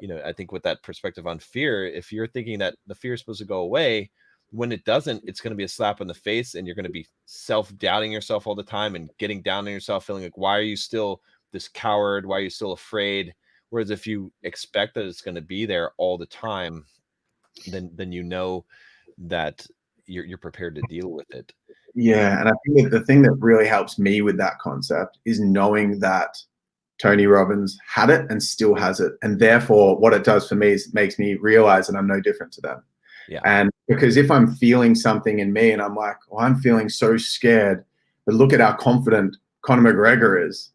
you know, I think with that perspective on fear, if you're thinking that the fear is supposed to go away, when it doesn't, it's going to be a slap in the face, and you're going to be self-doubting yourself all the time and getting down on yourself, feeling like, why are you still this coward? Why are you still afraid? Whereas if you expect that it's going to be there all the time, then you know that you're prepared to deal with it. Yeah, and I think that the thing that really helps me with that concept is knowing that Tony Robbins had it and still has it. And therefore, what it does for me is makes me realize that I'm no different to them. Yeah. And because if I'm feeling something in me and I'm like, oh, I'm feeling so scared, but look at how confident Conor McGregor is,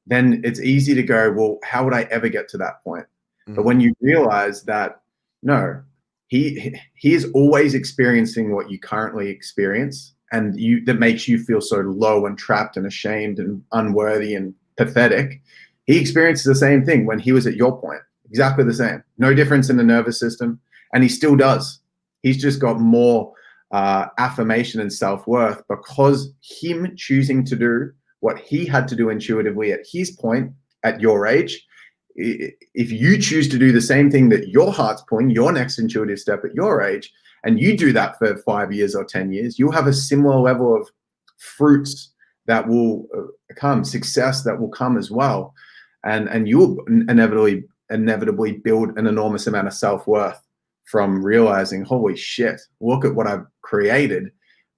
then it's easy to go, well, how would I ever get to that point? But when you realize that, no, he is always experiencing what you currently experience, and that makes you feel so low and trapped and ashamed and unworthy and pathetic. He experiences the same thing when he was at your point, exactly the same. No difference in the nervous system, and he still does. He's just got more affirmation and self-worth because him choosing to do what he had to do intuitively at his point at your age. If you choose to do the same thing that your heart's pulling, your next intuitive step at your age, and you do that for 5 years or 10 years, you'll have a similar level of fruits that will come, success that will come as well. And you'll inevitably build an enormous amount of self-worth from realizing, holy shit, look at what I've created.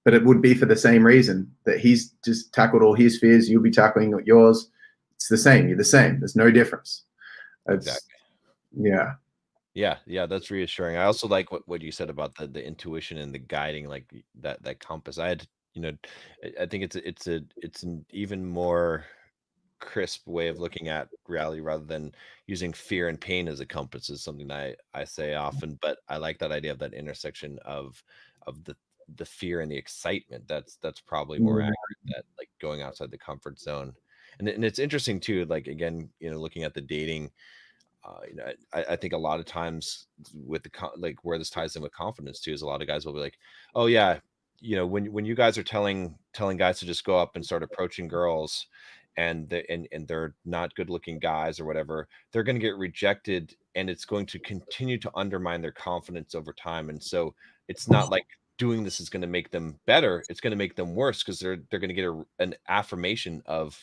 But it would be for the same reason that he's just tackled all his fears, you'll be tackling yours. It's the same. You're the same. There's no difference. Exactly. Yeah, that's reassuring. I also like what you said about the intuition and the guiding, like that compass. I had, you know, I think it's an even more crisp way of looking at reality, rather than using fear and pain as a compass, is something I say often. But I like that idea of that intersection of the fear and the excitement. That's probably more accurate, that like going outside the comfort zone. And it's interesting too, like again, you know, looking at the dating, you know, I think a lot of times with like where this ties in with confidence too is a lot of guys will be like, oh yeah, you know, when you guys are telling guys to just go up and start approaching girls, and they're not good looking guys or whatever, they're going to get rejected, and it's going to continue to undermine their confidence over time. And so it's not like doing this is going to make them better; it's going to make them worse, because they're going to get an affirmation of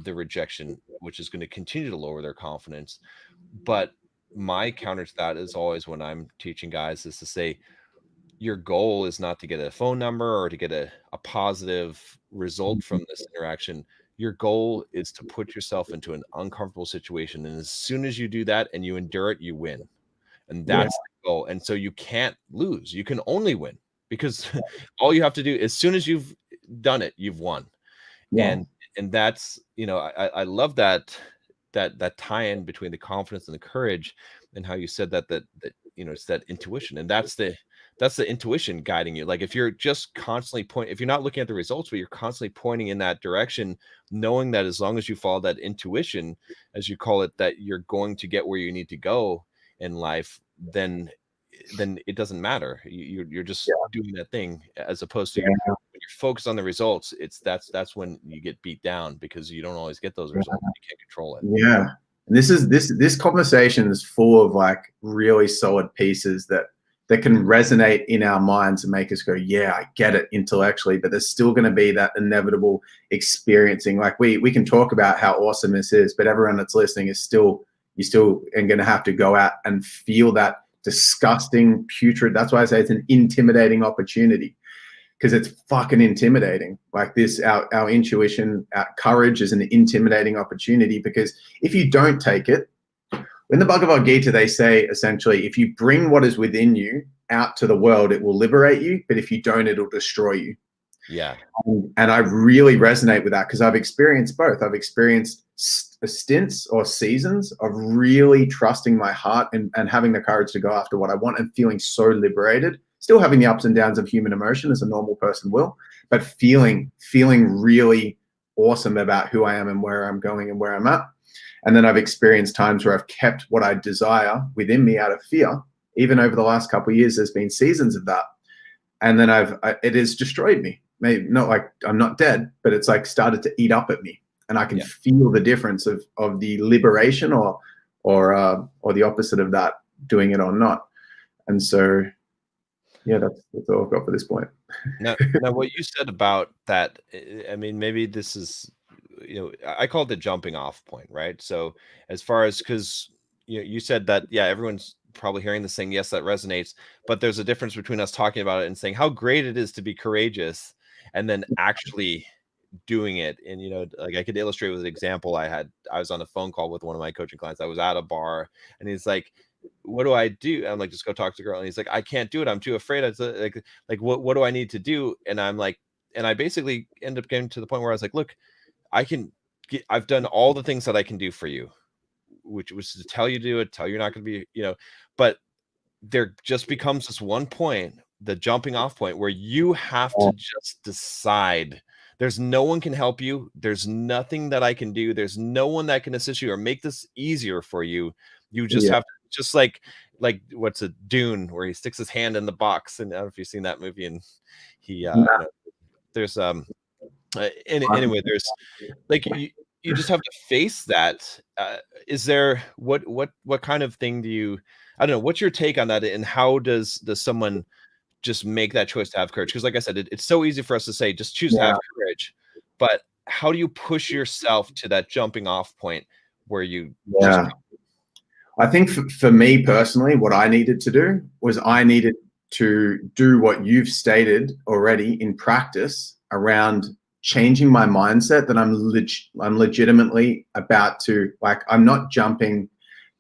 the rejection, which is going to continue to lower their confidence. But my counter to that is always, when I'm teaching guys, is to say, your goal is not to get a phone number or to get a positive result from this interaction. Your goal is to put yourself into an uncomfortable situation. And as soon as you do that and you endure it, you win. And Yeah. that's the goal. And so you can't lose. You can only win, because all you have to do, as soon as you've done it, you've won. Yeah. And that's, you know, I love that tie-in between the confidence and the courage, and how you said that you know, it's that intuition, and that's the intuition guiding you. Like if you're just constantly if you're not looking at the results, but you're constantly pointing in that direction, knowing that as long as you follow that intuition, as you call it, that you're going to get where you need to go in life, then it doesn't matter. You're just doing that thing, as opposed to when you're focused on the results. That's when you get beat down, because you don't always get those results. You can't control it. Yeah. And this conversation is full of like really solid pieces that can resonate in our minds and make us go, yeah, I get it intellectually, but there's still going to be that inevitable experiencing. Like we can talk about how awesome this is, but everyone that's listening is you still are going to have to go out and feel that disgusting, putrid. That's why I say it's an intimidating opportunity, because it's fucking intimidating. Like this, our intuition, our courage is an intimidating opportunity, because if you don't take it, in the Bhagavad Gita, they say essentially, if you bring what is within you out to the world, it will liberate you. But if you don't, it'll destroy you. Yeah. And I really resonate with that, because I've experienced both. I've experienced stints or seasons of really trusting my heart and having the courage to go after what I want, and feeling so liberated, still having the ups and downs of human emotion as a normal person will, but feeling really awesome about who I am and where I'm going and where I'm at. And then I've experienced times where I've kept what I desire within me out of fear. Even over the last couple of years, there's been seasons of that. And then it has destroyed me. Maybe not like I'm not dead, but it's like started to eat up at me. And I can feel the difference of the liberation or the opposite of that, doing it or not. And so, yeah, that's all I've got for this point. Now, what you said about that, I mean, maybe this is, you know, I call it the jumping off point, right? So as far as, because you said that, yeah, everyone's probably hearing this saying, yes, that resonates, but there's a difference between us talking about it and saying how great it is to be courageous, and then actually doing it. And, you know, like I could illustrate with an example. I was on a phone call with one of my coaching clients. I was at a bar, and he's like, what do I do? I'm like, just go talk to the girl. And he's like, I can't do it. I'm too afraid. I was like, what do I need to do? And I'm like, and I basically ended up getting to the point where I was like, look, I've done all the things that I can do for you, which was to tell you to do it, tell you're not going to be, you know, but there just becomes this one point, the jumping off point, where you have to just decide. There's no one can help you. There's nothing that I can do. There's no one that can assist you or make this easier for you. You just have to, just like what's a Dune, where he sticks his hand in the box. And I don't know if you've seen that movie, and he there's anyway, there's like you just have to face that. Is there what kind of thing do you, I don't know, what's your take on that, and how does someone just make that choice to have courage? Because like I said, it's so easy for us to say just choose to have courage, but how do you push yourself to that jumping off point where you I think for me personally, what I needed to do was I needed to do what you've stated already in practice around changing my mindset, that I'm legitimately about to, like, I'm not jumping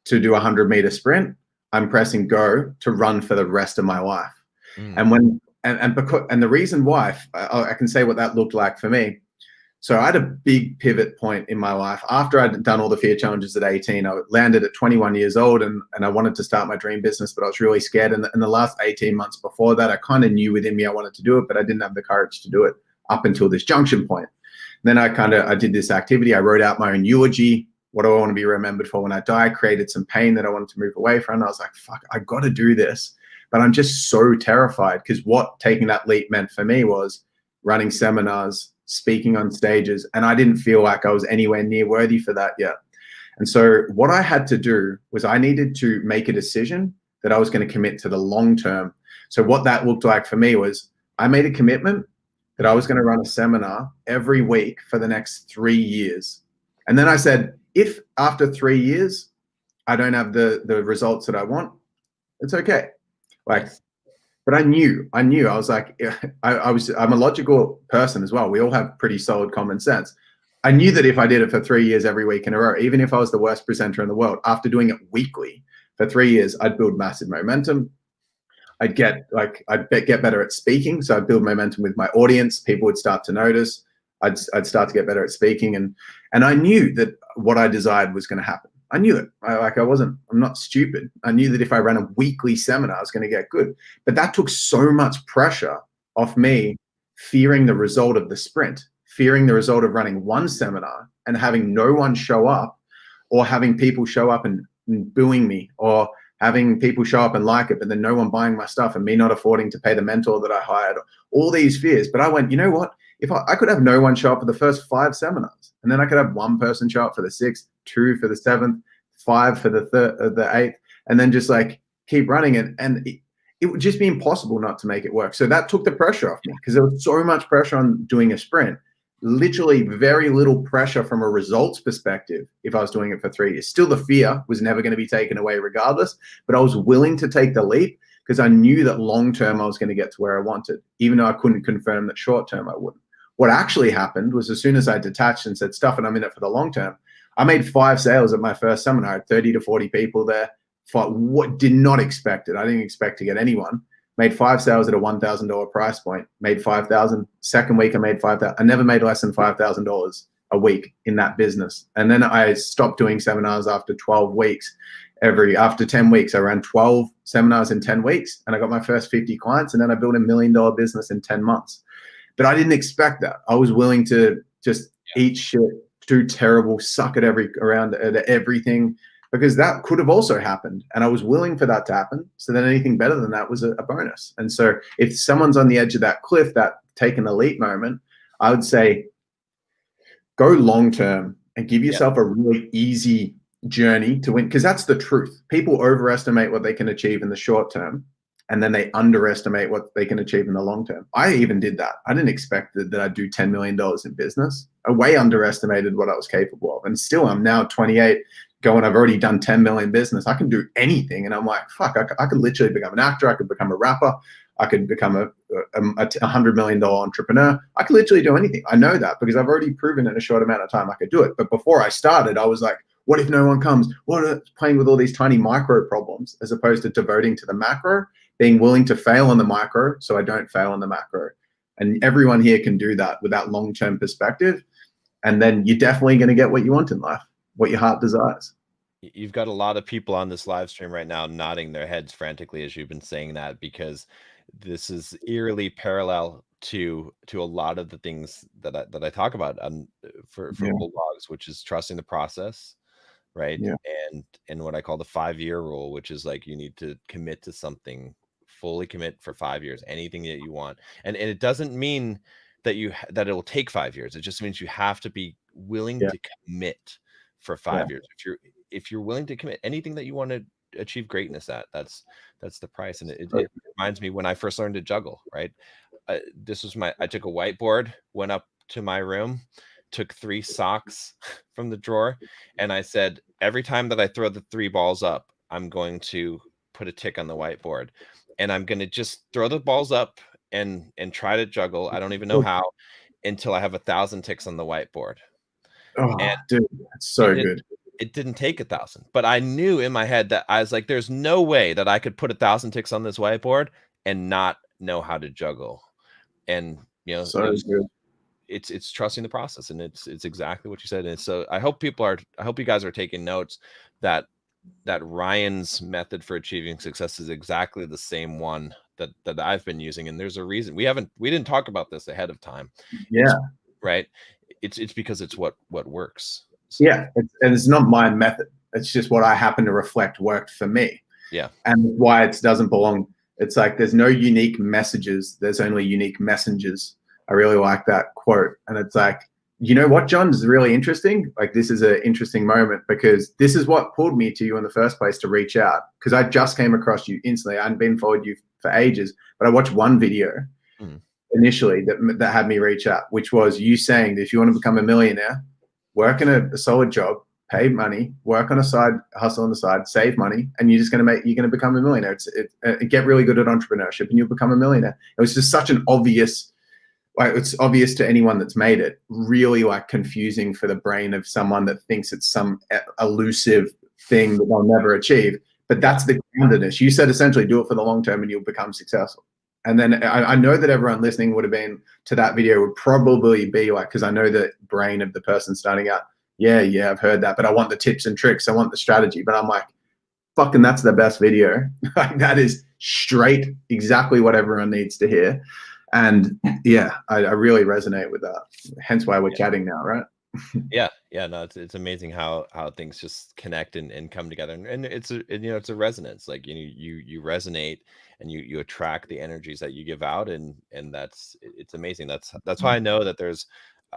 to do a 100-meter sprint. I'm pressing go to run for the rest of my life. And the reason why, I can say what that looked like for me. So I had a big pivot point in my life after I'd done all the fear challenges at 18. I landed at 21 years old, and I wanted to start my dream business, but I was really scared. And in the last 18 months before that, I kind of knew within me I wanted to do it, but I didn't have the courage to do it up until this junction point. Then I did this activity. I wrote out my own eulogy, What do I want to be remembered for when I die? Created some pain that I wanted to move away from. I was like, fuck, I got to do this. But I'm just so terrified, because what taking that leap meant for me was running seminars, speaking on stages, and I didn't feel like I was anywhere near worthy for that yet. And so what I had to do was I needed to make a decision that I was going to commit to the long term. So what that looked like for me was I made a commitment that I was going to run a seminar every week for the next 3 years. And then I said, if after 3 years, I don't have the results that I want, it's okay. Like, but I knew, I was like, I'm a logical person as well. We all have pretty solid common sense. I knew that if I did it for 3 years every week in a row, even if I was the worst presenter in the world, after doing it weekly for 3 years, I'd build massive momentum. I'd get better at speaking. So I'd build momentum with my audience. People would start to notice. I'd start to get better at speaking. And I knew that what I desired was going to happen. I knew it. I'm not stupid. I knew that if I ran a weekly seminar, I was going to get good. But that took so much pressure off me, fearing the result of the sprint, fearing the result of running one seminar and having no one show up, or having people show up and booing me, or having people show up and like it, but then no one buying my stuff, and me not affording to pay the mentor that I hired, all these fears. But I went, you know what? If I could have no one show up for the first 5 seminars, and then I could have one person show up for the 6th, 2 for the 7th, 5 for the 8th, and then just like keep running it. And it would just be impossible not to make it work. So that took the pressure off me, because there was so much pressure on doing a sprint. Literally very little pressure from a results perspective if I was doing it for 3 years. Still, the fear was never going to be taken away regardless, but I was willing to take the leap because I knew that long term I was going to get to where I wanted, even though I couldn't confirm that short term I wouldn't. What actually happened was, as soon as I detached and said, stuff it, I'm in it for the long term, I made 5 sales at my first seminar. I had 30 to 40 people there. What did not expect it. I didn't expect to get anyone. Made 5 sales at a $1,000 price point, made 5,000. Second week I made 5,000. I never made less than $5,000 a week in that business. And then I stopped doing seminars after 12 weeks. After 10 weeks, I ran 12 seminars in 10 weeks, and I got my first 50 clients, and then I built $1 million business in 10 months. But I didn't expect that. I was willing to just eat shit, do terrible, suck at everything, because that could have also happened. And I was willing for that to happen. So then anything better than that was a bonus. And so if someone's on the edge of that cliff, that taking the leap moment, I would say go long term and give yourself a really easy journey to win, because that's the truth. People overestimate what they can achieve in the short term, and then they underestimate what they can achieve in the long term. I even did that. I didn't expect that I'd do $10 million in business. I way underestimated what I was capable of. And still, I'm now 28 going, I've already done 10 million business. I can do anything. And I'm like, fuck, I could literally become an actor. I could become a rapper. I could become a $100 million entrepreneur. I could literally do anything. I know that because I've already proven in a short amount of time I could do it. But before I started, I was like, what if no one comes? Playing with all these tiny micro problems, as opposed to devoting to the macro, being willing to fail on the micro so I don't fail on the macro. And everyone here can do that with that long-term perspective. And then you're definitely going to get what you want in life, what your heart desires. You've got a lot of people on this live stream right now nodding their heads frantically as you've been saying that, because this is eerily parallel to a lot of the things that I talk about for Bulldogs, which is trusting the process, right? Yeah. And what I call the 5-year rule, which is like you need to commit to something, fully commit for 5 years, anything that you want. And it doesn't mean that that it'll take 5 years. It just means you have to be willing to commit for 5 years. If you're willing to commit anything that you want to achieve greatness at, that's the price. And it reminds me when I first learned to juggle, right? I took a whiteboard, went up to my room, took 3 socks from the drawer, and I said, every time that I throw the 3 balls up, I'm going to put a tick on the whiteboard, and I'm going to just throw the balls up and try to juggle. I don't even know how, until I have 1,000 ticks on the whiteboard. Oh, dude, that's so good. It didn't take 1,000, but I knew in my head that I was like, there's no way that I could put 1,000 ticks on this whiteboard and not know how to juggle. And it's trusting the process, and it's exactly what you said. And so I hope you guys are taking notes that Ryan's method for achieving success is exactly the same one that I've been using. And there's a reason we didn't talk about this ahead of time. Yeah. Right. It's because it's what works. Yeah, and it's not my method. It's just what I happen to reflect worked for me. Yeah. And why it doesn't belong. It's like there's no unique messages. There's only unique messengers. I really like that quote. And it's like, you know what, John, this is really interesting. Like, this is an interesting moment because this is what pulled me to you in the first place to reach out. Because I just came across you instantly. I hadn't been followed you for ages, but I watched one video initially that had me reach out, which was you saying that if you want to become a millionaire, work in a solid job, pay money, work on a side hustle on the side, save money, and you're going to become a millionaire. Get really good at entrepreneurship and you'll become a millionaire. It was just such an obvious, like, it's obvious to anyone that's made it, really like confusing for the brain of someone that thinks it's some elusive thing that they'll never achieve. But that's the groundedness. You said essentially do it for the long term and you'll become successful. And then I know that everyone listening would have been to that video would probably be like, because I know the brain of the person starting out, yeah, I've heard that, but I want the tips and tricks. I want the strategy. But I'm like, fucking, that's the best video. Like, that is straight, exactly what everyone needs to hear. And yeah, I really resonate with that. Hence why we're chatting now, right? Yeah, no, it's amazing how things just connect and come together, and it's a resonance. Like, you resonate and you attract the energies that you give out, and it's amazing. That's why I know that there's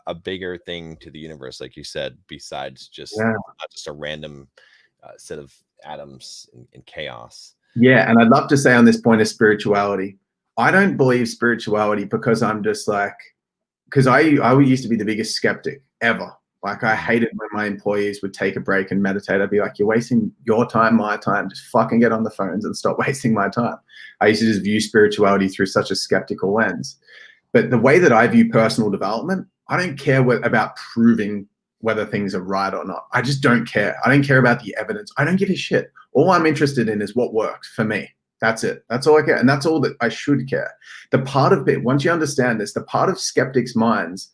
a bigger thing to the universe, like you said, besides just not just a random set of atoms in chaos. Yeah, and I'd love to say on this point of spirituality, I don't believe spirituality because I'm just like, because I used to be the biggest skeptic ever. Like, I hated when my employees would take a break and meditate. I'd be like, you're wasting your time, my time. Just fucking get on the phones and stop wasting my time. I used to just view spirituality through such a skeptical lens. But the way that I view personal development, I don't care about proving whether things are right or not. I just don't care. I don't care about the evidence. I don't give a shit. All I'm interested in is what works for me. That's it. That's all I care. And that's all that I should care. The part of it, once you understand this, the part of skeptics' minds,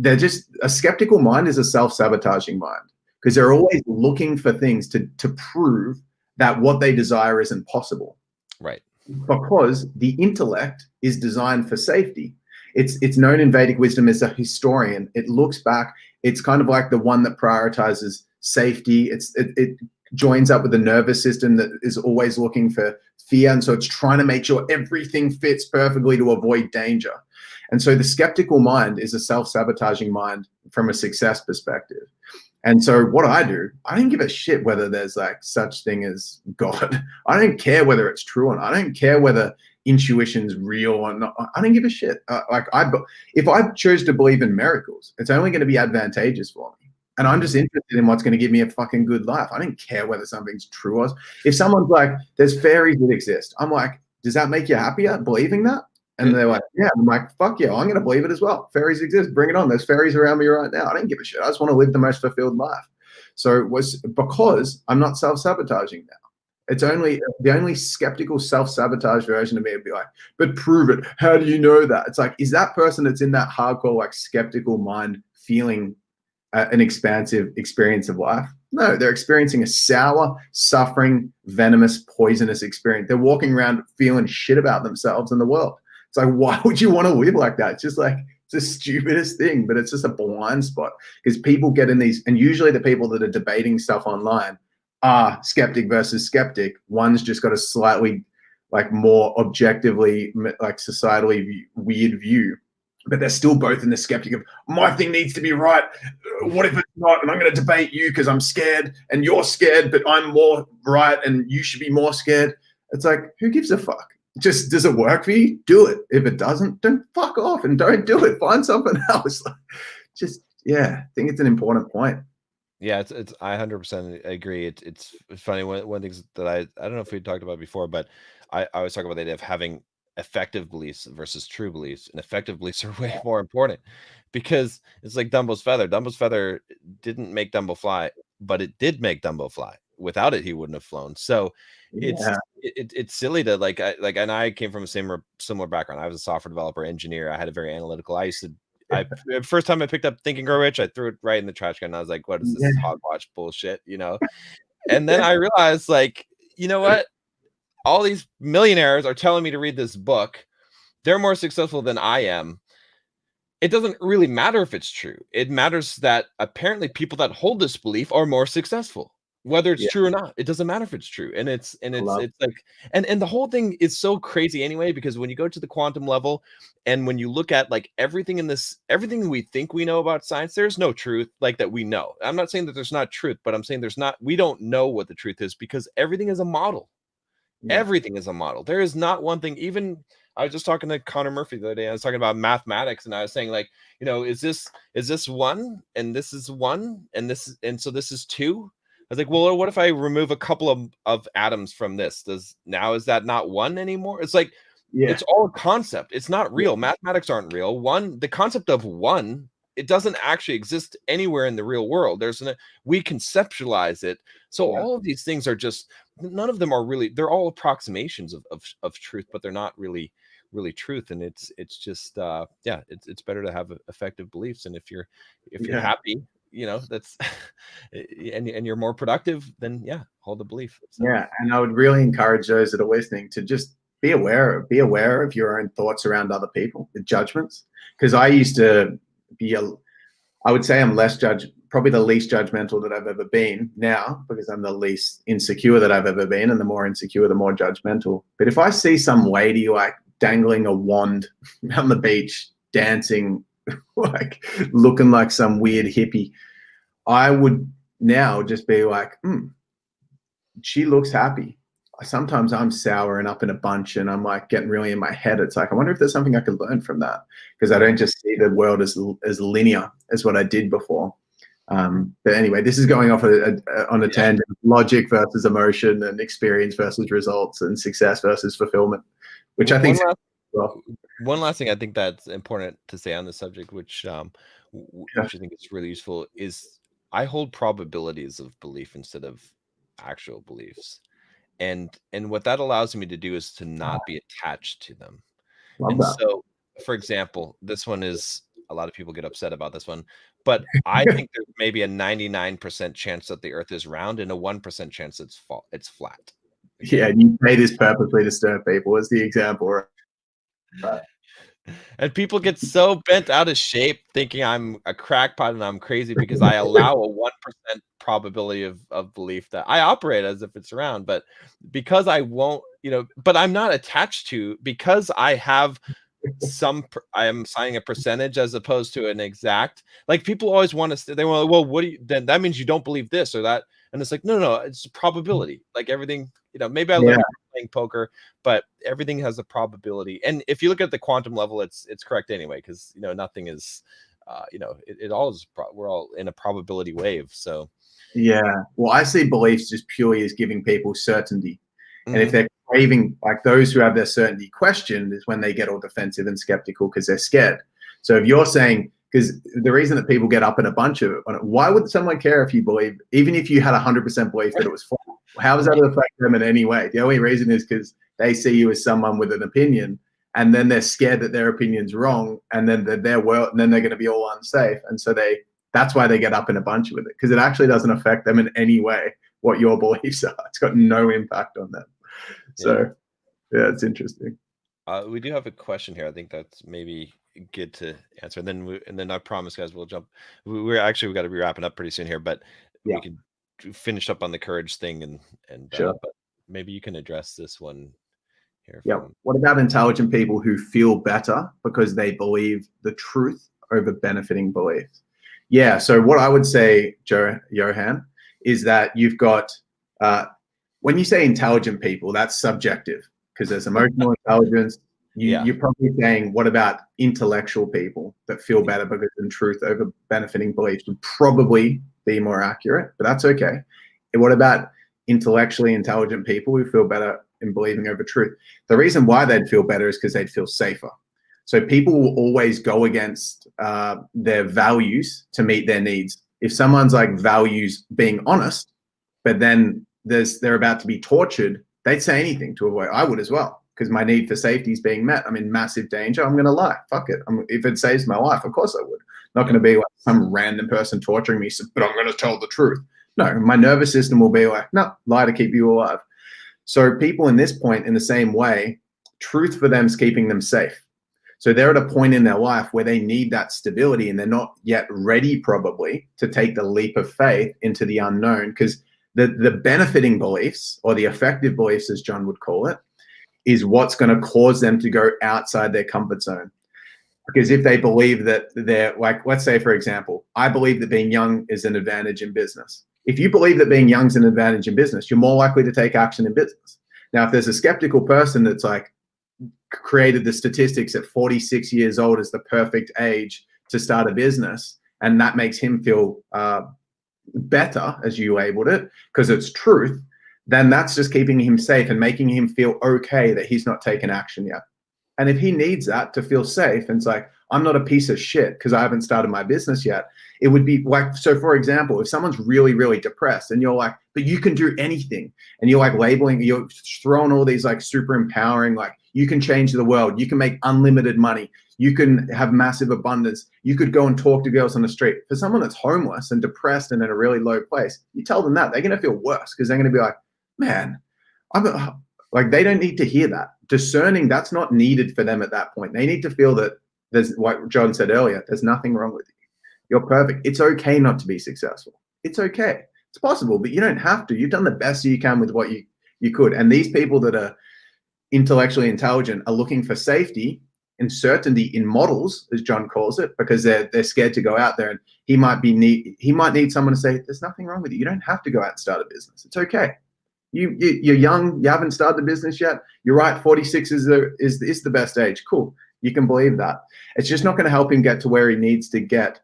a skeptical mind is a self-sabotaging mind because they're always looking for things to prove that what they desire isn't possible. Right. Because the intellect is designed for safety. It's known in Vedic wisdom as a historian. It looks back. It's kind of like the one that prioritizes safety. It joins up with the nervous system that is always looking for fear. And so it's trying to make sure everything fits perfectly to avoid danger. And so the skeptical mind is a self-sabotaging mind from a success perspective. And so what I do, I don't give a shit whether there's like such thing as God. I don't care whether it's true or not. I don't care whether intuition's real or not. I don't give a shit. If I choose to believe in miracles, it's only going to be advantageous for me. And I'm just interested in what's going to give me a fucking good life. I don't care whether something's true or not. If someone's like, there's fairies that exist, I'm like, does that make you happier believing that? And they're like, yeah. I'm like, fuck yeah, I'm going to believe it as well. Fairies exist. Bring it on. There's fairies around me right now. I don't give a shit. I just want to live the most fulfilled life. So it was because I'm not self-sabotaging now. It's only the only skeptical self-sabotage version of me would be like, but prove it. How do you know that? It's like, is that person that's in that hardcore, like, skeptical mind feeling an expansive experience of life? No, they're experiencing a sour, suffering, venomous, poisonous experience. They're walking around feeling shit about themselves and the world. It's like, why would you want to live like that? It's just like, it's the stupidest thing, but it's just a blind spot because people get in these, and usually the people that are debating stuff online are skeptic versus skeptic. One's just got a slightly like more objectively, like societally weird view, but they're still both in the skeptic of my thing needs to be right. What if it's not? And I'm going to debate you because I'm scared and you're scared, but I'm more right and you should be more scared. It's like, who gives a fuck? Just, does it work for you? Do it. If it doesn't, don't fuck off and don't do it. Find something else. Just, yeah, I think it's an important point. Yeah, it's I 100% agree. It's funny. One of the things that I don't know if we talked about before, but I always talk about the idea of having effective beliefs versus true beliefs, and effective beliefs are way more important because it's like Dumbo's feather. Dumbo's feather didn't make Dumbo fly, but it did make Dumbo fly. Without it, he wouldn't have flown. So it's silly to and I came from a similar background. I was a software developer, engineer. I had a very analytical. First time I picked up Think and Grow Rich, I threw it right in the trash can. I was like, what is this hogwash bullshit, And then I realized, like, you know what? All these millionaires are telling me to read this book. They're more successful than I am. it doesn't really matter if it's true. It matters that apparently people that hold this belief are more successful, whether it's Yeah, true or not. It doesn't matter if it's true. And I love. it's like, and the whole thing is so crazy anyway, because when you go to the quantum level and when you look at like everything in this, everything we think we know about science, there's no truth like that we know. I'm not saying that there's not truth, but I'm saying we don't know what the truth is, because everything is a model. Yeah, Everything is a model. There is not one thing. Even I was just talking to Connor Murphy the other day. I was talking about mathematics, and I was saying, like, is this one, and this is one, and so this is two. I was like, well, what if I remove a couple of atoms from this? Is that not one anymore? It's like, yeah, it's all a concept. It's not real. Mathematics aren't real. The concept of one, it doesn't actually exist anywhere in the real world. We conceptualize it. So yeah. all of these things are just, none of them are really, they're all approximations of truth, but they're not really truth. And it's just it's better to have effective beliefs. And if you're Yeah. happy, that's and you're more productive, then hold the belief. So. Yeah, and I would really encourage those that are listening to just be aware of your own thoughts around other people, the judgments. Because I used to be I would say I'm probably the least judgmental that I've ever been now, because I'm the least insecure that I've ever been, and the more insecure, the more judgmental. But if I see some lady like dangling a wand on the beach, dancing, like looking like some weird hippie, I would now just be like, she looks happy. Sometimes I'm sour and up in a bunch, and I'm like getting really in my head. It's like, I wonder if there's something I could learn from that, because I don't just see the world as linear as what I did before. But anyway, this is going off on a tangent: logic versus emotion, and experience versus results, and success versus fulfillment, which I think. One last thing I think that's important to say on the subject, which I think is really useful, is I hold probabilities of belief instead of actual beliefs. And what that allows me to do is to not be attached to them. So, for example, this one is, a lot of people get upset about this one, but I think there's maybe a 99% chance that the Earth is round and a 1% chance it's flat. Okay? Yeah, you say this purposely to stir people as the example. Right. And people get so bent out of shape thinking I'm a crackpot and I'm crazy because I allow a 1% probability of belief that I operate as if it's round. But because I won't, but I'm not attached to, because I have I am signing a percentage as opposed to an exact. Like, people always want to, they want, well, then that means you don't believe this or that. And it's like, no, it's a probability. Like everything, maybe I learned playing poker, but everything has a probability. And if you look at the quantum level, it's correct anyway, because nothing is, it all is. We're all in a probability wave. So yeah, well, I see beliefs just purely as giving people certainty, and if they're craving, like those who have their certainty questioned, is when they get all defensive and skeptical because they're scared. So if you're saying, because the reason that people get up in a bunch of, why would someone care if you believe, even if you had 100% belief that it was false? How does that affect them in any way? The only reason is because they see you as someone with an opinion, and then they're scared that their opinion's wrong, and then their world, and then they're going to be all unsafe, and so that's why they get up in a bunch with it, because it actually doesn't affect them in any way what your beliefs are. It's got no impact on them. So yeah, it's interesting. We do have a question here. I think that's maybe good to answer. And then I promise, guys, we'll jump. We got to be wrapping up pretty soon here, but we can finish up on the courage thing and sure. But maybe you can address this one here. Yeah. What about intelligent people who feel better because they believe the truth over benefiting beliefs? Yeah. So what I would say, Johan, is that you've got, when you say intelligent people, that's subjective, because there's emotional intelligence. You're probably saying, what about intellectual people that feel better because in truth over benefiting beliefs would probably be more accurate, but that's okay. And what about intellectually intelligent people who feel better in believing over truth? The reason why they'd feel better is because they'd feel safer. So people will always go against their values to meet their needs. If someone's like values being honest, but then they're about to be tortured, they'd say anything to avoid. I would as well, because my need for safety is being met. I'm in massive danger. I'm going to lie. Fuck it. If it saves my life, of course I would. Not going to be like some random person torturing me, but I'm going to tell the truth. No, my nervous system will be like, no, lie to keep you alive. So people in this point, in the same way, truth for them is keeping them safe. So they're at a point in their life where they need that stability, and they're not yet ready probably to take the leap of faith into the unknown, because the benefiting beliefs, or the effective beliefs as John would call it, is what's going to cause them to go outside their comfort zone. Because if they believe that they're like, let's say, for example, I believe that being young is an advantage in business. If you believe that being young is an advantage in business, you're more likely to take action in business. Now, if there's a skeptical person that's like created the statistics at 46 years old as the perfect age to start a business, and that makes him feel better, as you labeled it, because it's truth, then that's just keeping him safe and making him feel okay that he's not taken action yet. And if he needs that to feel safe, and it's like, I'm not a piece of shit because I haven't started my business yet, it would be like, so for example, if someone's really, really depressed and you're like, but you can do anything, and you're like labeling, you're throwing all these like super empowering, like you can change the world, you can make unlimited money, you can have massive abundance, you could go and talk to girls on the street. For someone that's homeless and depressed and in a really low place, you tell them that, they're going to feel worse, because they're going to be like, man, like, they don't need to hear that. Discerning, that's not needed for them at that point. They need to feel that there's, like John said earlier, there's nothing wrong with you. You're perfect. It's okay not to be successful. It's okay. It's possible, but you don't have to. You've done the best you can with what you could. And these people that are intellectually intelligent are looking for safety and certainty in models, as John calls it, because they're scared to go out there. And he might need someone to say, there's nothing wrong with you. You don't have to go out and start a business. It's okay. You're young, you haven't started the business yet. You're right, 46 is the best age. Cool, you can believe that. It's just not going to help him get to where he needs to get.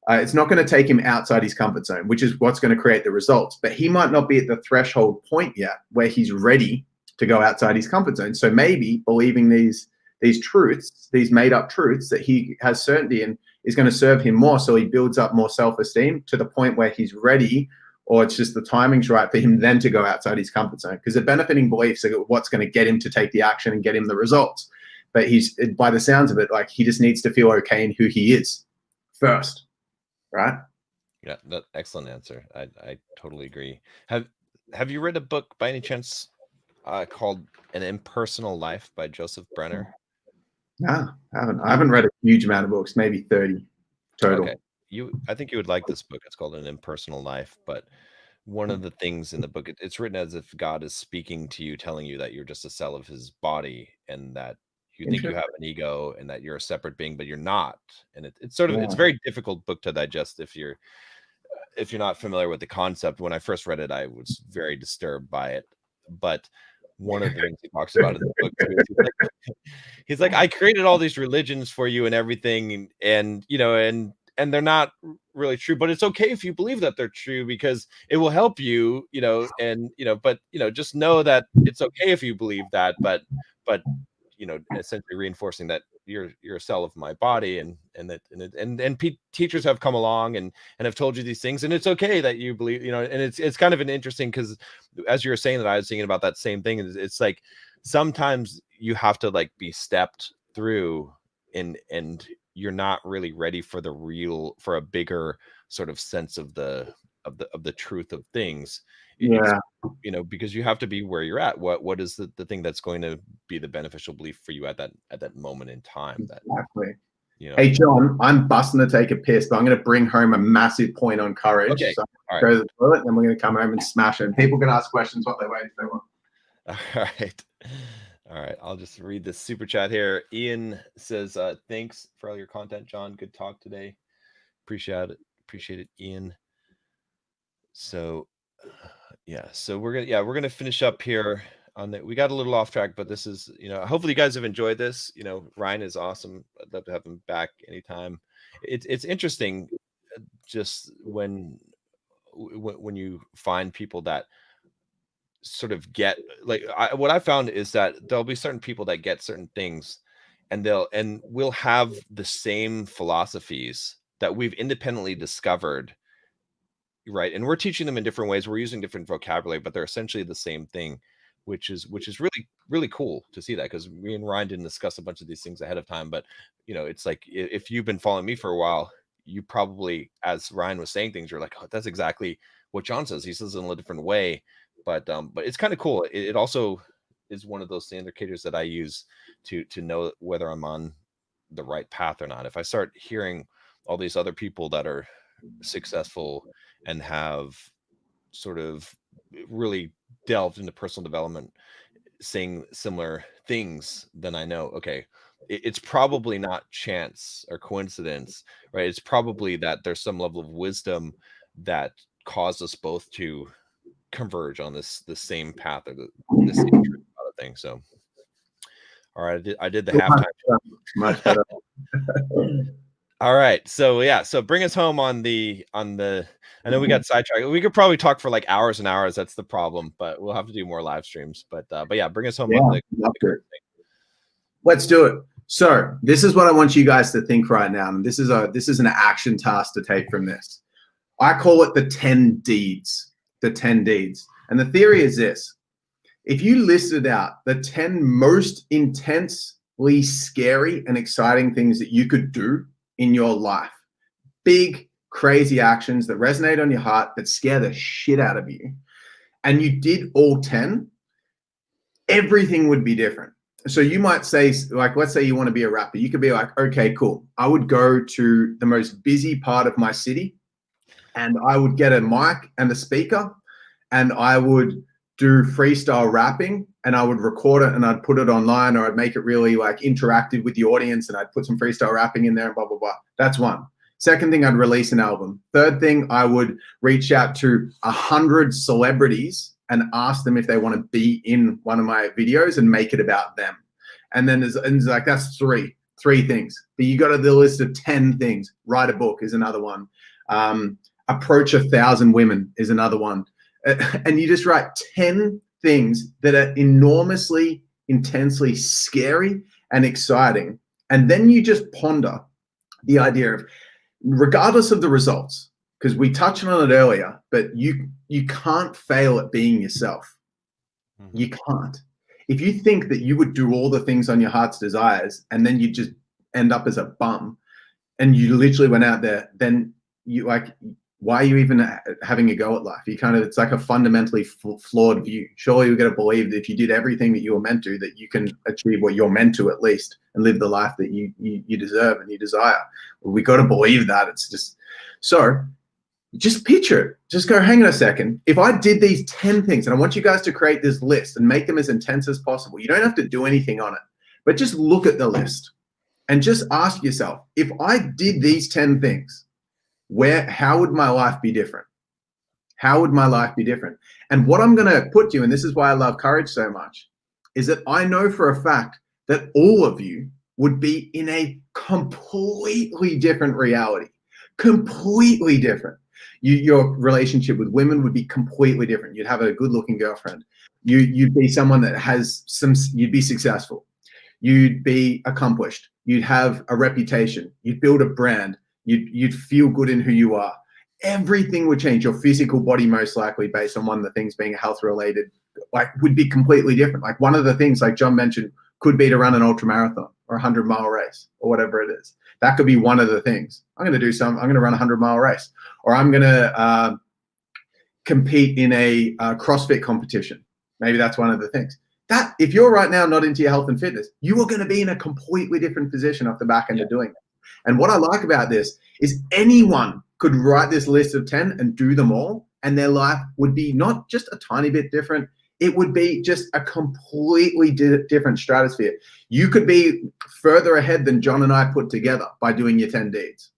It's not going to take him outside his comfort zone, which is what's going to create the results. But he might not be at the threshold point yet where he's ready to go outside his comfort zone. So maybe believing these truths, these made up truths that he has certainty in, is going to serve him more. So he builds up more self-esteem to the point where he's ready, or it's just the timing's right for him then to go outside his comfort zone. Because the benefiting beliefs are what's going to get him to take the action and get him the results. But he's, by the sounds of it, like he just needs to feel okay in who he is first, right? Yeah, that excellent answer. I totally agree. Have you read a book by any chance called An Impersonal Life by Joseph Brenner? No, I haven't read a huge amount of books, maybe 30 total. Okay. I think you would like this book. It's called An Impersonal Life. But one of the things in the book, it's written as if God is speaking to you, telling you that you're just a cell of his body, and that you think you have an ego and that you're a separate being, but you're not. And it's sort of, it's a very difficult book to digest if you're not familiar with the concept. When I first read it, I was very disturbed by it. But one of the things he talks about in the book too is he's like, I created all these religions for you and everything, and you know, and they're not really true, but it's okay if you believe that they're true, because it will help you, you know, and you know, but you know, just know that it's okay if you believe that, but you know, essentially reinforcing that you're a cell of my body, and teachers have come along and have told you these things, and it's okay that you believe, you know. And it's kind of an interesting, because as you were saying that, I was thinking about that same thing. It's like sometimes you have to like be stepped through, and you're not really ready for for a bigger sort of sense of the truth of things. Yeah. You know, because you have to be where you're at. What is the thing that's going to be the beneficial belief for you at that moment in time? Exactly. You know. Hey John, I'm busting to take a piss, but I'm going to bring home a massive point on courage. Okay. So All go right. to the toilet, and then we're going to come home and smash it. And people can ask questions what they want if they want. All right. I'll just read this super chat here. Ian says, thanks for all your content, John. Good talk today. Appreciate it, Ian. So yeah, so we're gonna finish up here on that. We got a little off track, but this is, you know, hopefully you guys have enjoyed this. You know, Ryan is awesome. I'd love to have him back anytime. It's interesting, just when you find people that sort of get, like, what I found is that there'll be certain people that get certain things, and we'll have the same philosophies that we've independently discovered, right? And we're teaching them in different ways. We're using different vocabulary, but they're essentially the same thing, which is really, really cool to see that, because me and Ryan didn't discuss a bunch of these things ahead of time. But you know, it's like, if you've been following me for a while, you probably, as Ryan was saying things, you're like, oh, that's exactly what John says. He says it in a different way, but it's kind of cool. It also is one of those indicators that I use to know whether I'm on the right path or not. If I start hearing all these other people that are successful and have sort of really delved into personal development saying similar things, then I know, okay, it's probably not chance or coincidence, right? It's probably that there's some level of wisdom that caused us both to converge on the same path, or the same truth about a thing. So, all right, I did the halftime. Much better. All right, so yeah, so bring us home on the. I know we got sidetracked. We could probably talk for like hours and hours. That's the problem, but we'll have to do more live streams. But yeah, bring us home on the. Let's do it. So this is what I want you guys to think right now, and this is an action task to take from this. I call it the 10 deeds. The 10 deeds, and the theory is this: if you listed out the 10 most intensely scary and exciting things that you could do in your life, big, crazy actions that resonate on your heart, that scare the shit out of you, and you did all 10, everything would be different. So you might say, like, let's say you want to be a rapper. You could be like, okay, cool. I would go to the most busy part of my city, and I would get a mic and a speaker, and I would do freestyle rapping, and I would record it and I'd put it online, or I'd make it really like interactive with the audience, and I'd put some freestyle rapping in there and blah, blah, blah. That's one. Second thing, I'd release an album. Third thing, I would reach out to 100 celebrities and ask them if they want to be in one of my videos and make it about them. And then there's like, that's three things. But you got the list of 10 things. Write a book is another one. Approach 1,000 women is another one. And you just write 10 things that are enormously, intensely scary and exciting. And then you just ponder the idea of, regardless of the results, because we touched on it earlier, but you can't fail at being yourself. You can't. If you think that you would do all the things on your heart's desires and then you just end up as a bum and you literally went out there, then you like, why are you even having a go at life? It's like a fundamentally flawed view. Surely you're going to believe that if you did everything that you were meant to, that you can achieve what you're meant to at least, and live the life that you deserve and you desire. Well, we got to believe that. It's just, so just picture it. Just go, hang on a second. If I did these 10 things, and I want you guys to create this list and make them as intense as possible. You don't have to do anything on it, but just look at the list and just ask yourself, if I did these 10 things, how would my life be different? How would my life be different? And what I'm going to put you, and this is why I love courage so much, is that I know for a fact that all of you would be in a completely different reality. Completely different. Your relationship with women would be completely different. You'd have a good-looking girlfriend. You'd be someone that has you'd be successful. You'd be accomplished. You'd have a reputation. You'd build a brand. You'd feel good in who you are. Everything would change. Your physical body, most likely, based on one of the things being health related, like would be completely different. Like one of the things, like John mentioned, could be to run an ultra marathon or a 100-mile race or whatever it is. That could be one of the things. I'm going to run a 100-mile race, or I'm going to compete in a CrossFit competition. Maybe that's one of the things. That if you're right now not into your health and fitness, you are going to be in a completely different position off the back end of doing it. And what I like about this is anyone could write this list of 10 and do them all, and their life would be not just a tiny bit different. It would be just a completely different stratosphere. You could be further ahead than John and I put together by doing your 10 deeds.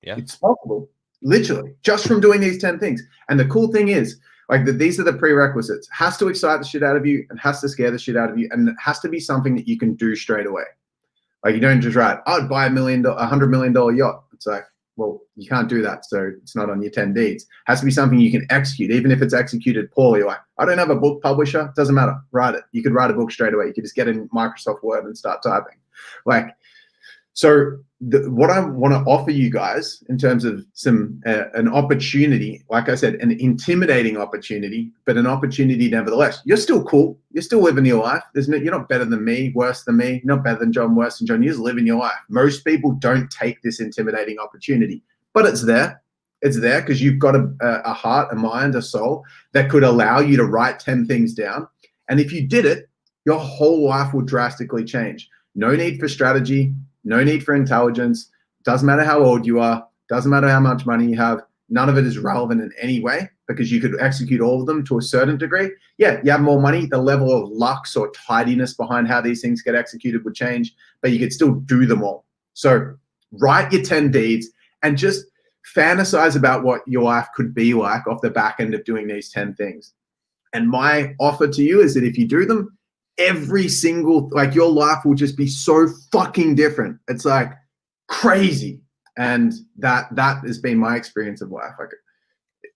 Yeah, it's possible, literally, just from doing these 10 things. And the cool thing is, like, these are the prerequisites. Has to excite the shit out of you, and has to scare the shit out of you, and it has to be something that you can do straight away. Like, you don't just write, I'd buy $100 million yacht. It's like, well, you can't do that, so it's not on your 10 deeds. It has to be something you can execute, even if it's executed poorly. Like, I don't have a book publisher. Doesn't matter. Write it. You could write a book straight away. You could just get in Microsoft Word and start typing. Like, so what I want to offer you guys in terms of an opportunity, like I said, an intimidating opportunity, but an opportunity nevertheless. You're still cool. You're still living your life. You're not better than me, worse than me. You're not better than John, worse than John. You're just living your life. Most people don't take this intimidating opportunity, but it's there. It's there because you've got a heart, a mind, a soul that could allow you to write 10 things down. And if you did it, your whole life would drastically change. No need for strategy. no need for intelligence. Doesn't matter how old you are. Doesn't matter how much money you have. None of it is relevant in any way because you could execute all of them to a certain degree. Yeah, you have more money. The level of lux or tidiness behind how these things get executed would change, but you could still do them all. So write your 10 deeds and just fantasize about what your life could be like off the back end of doing these 10 things. And my offer to you is that if you do them, every single, like your life will just be so fucking different. It's like crazy. And that has been my experience of life. Like,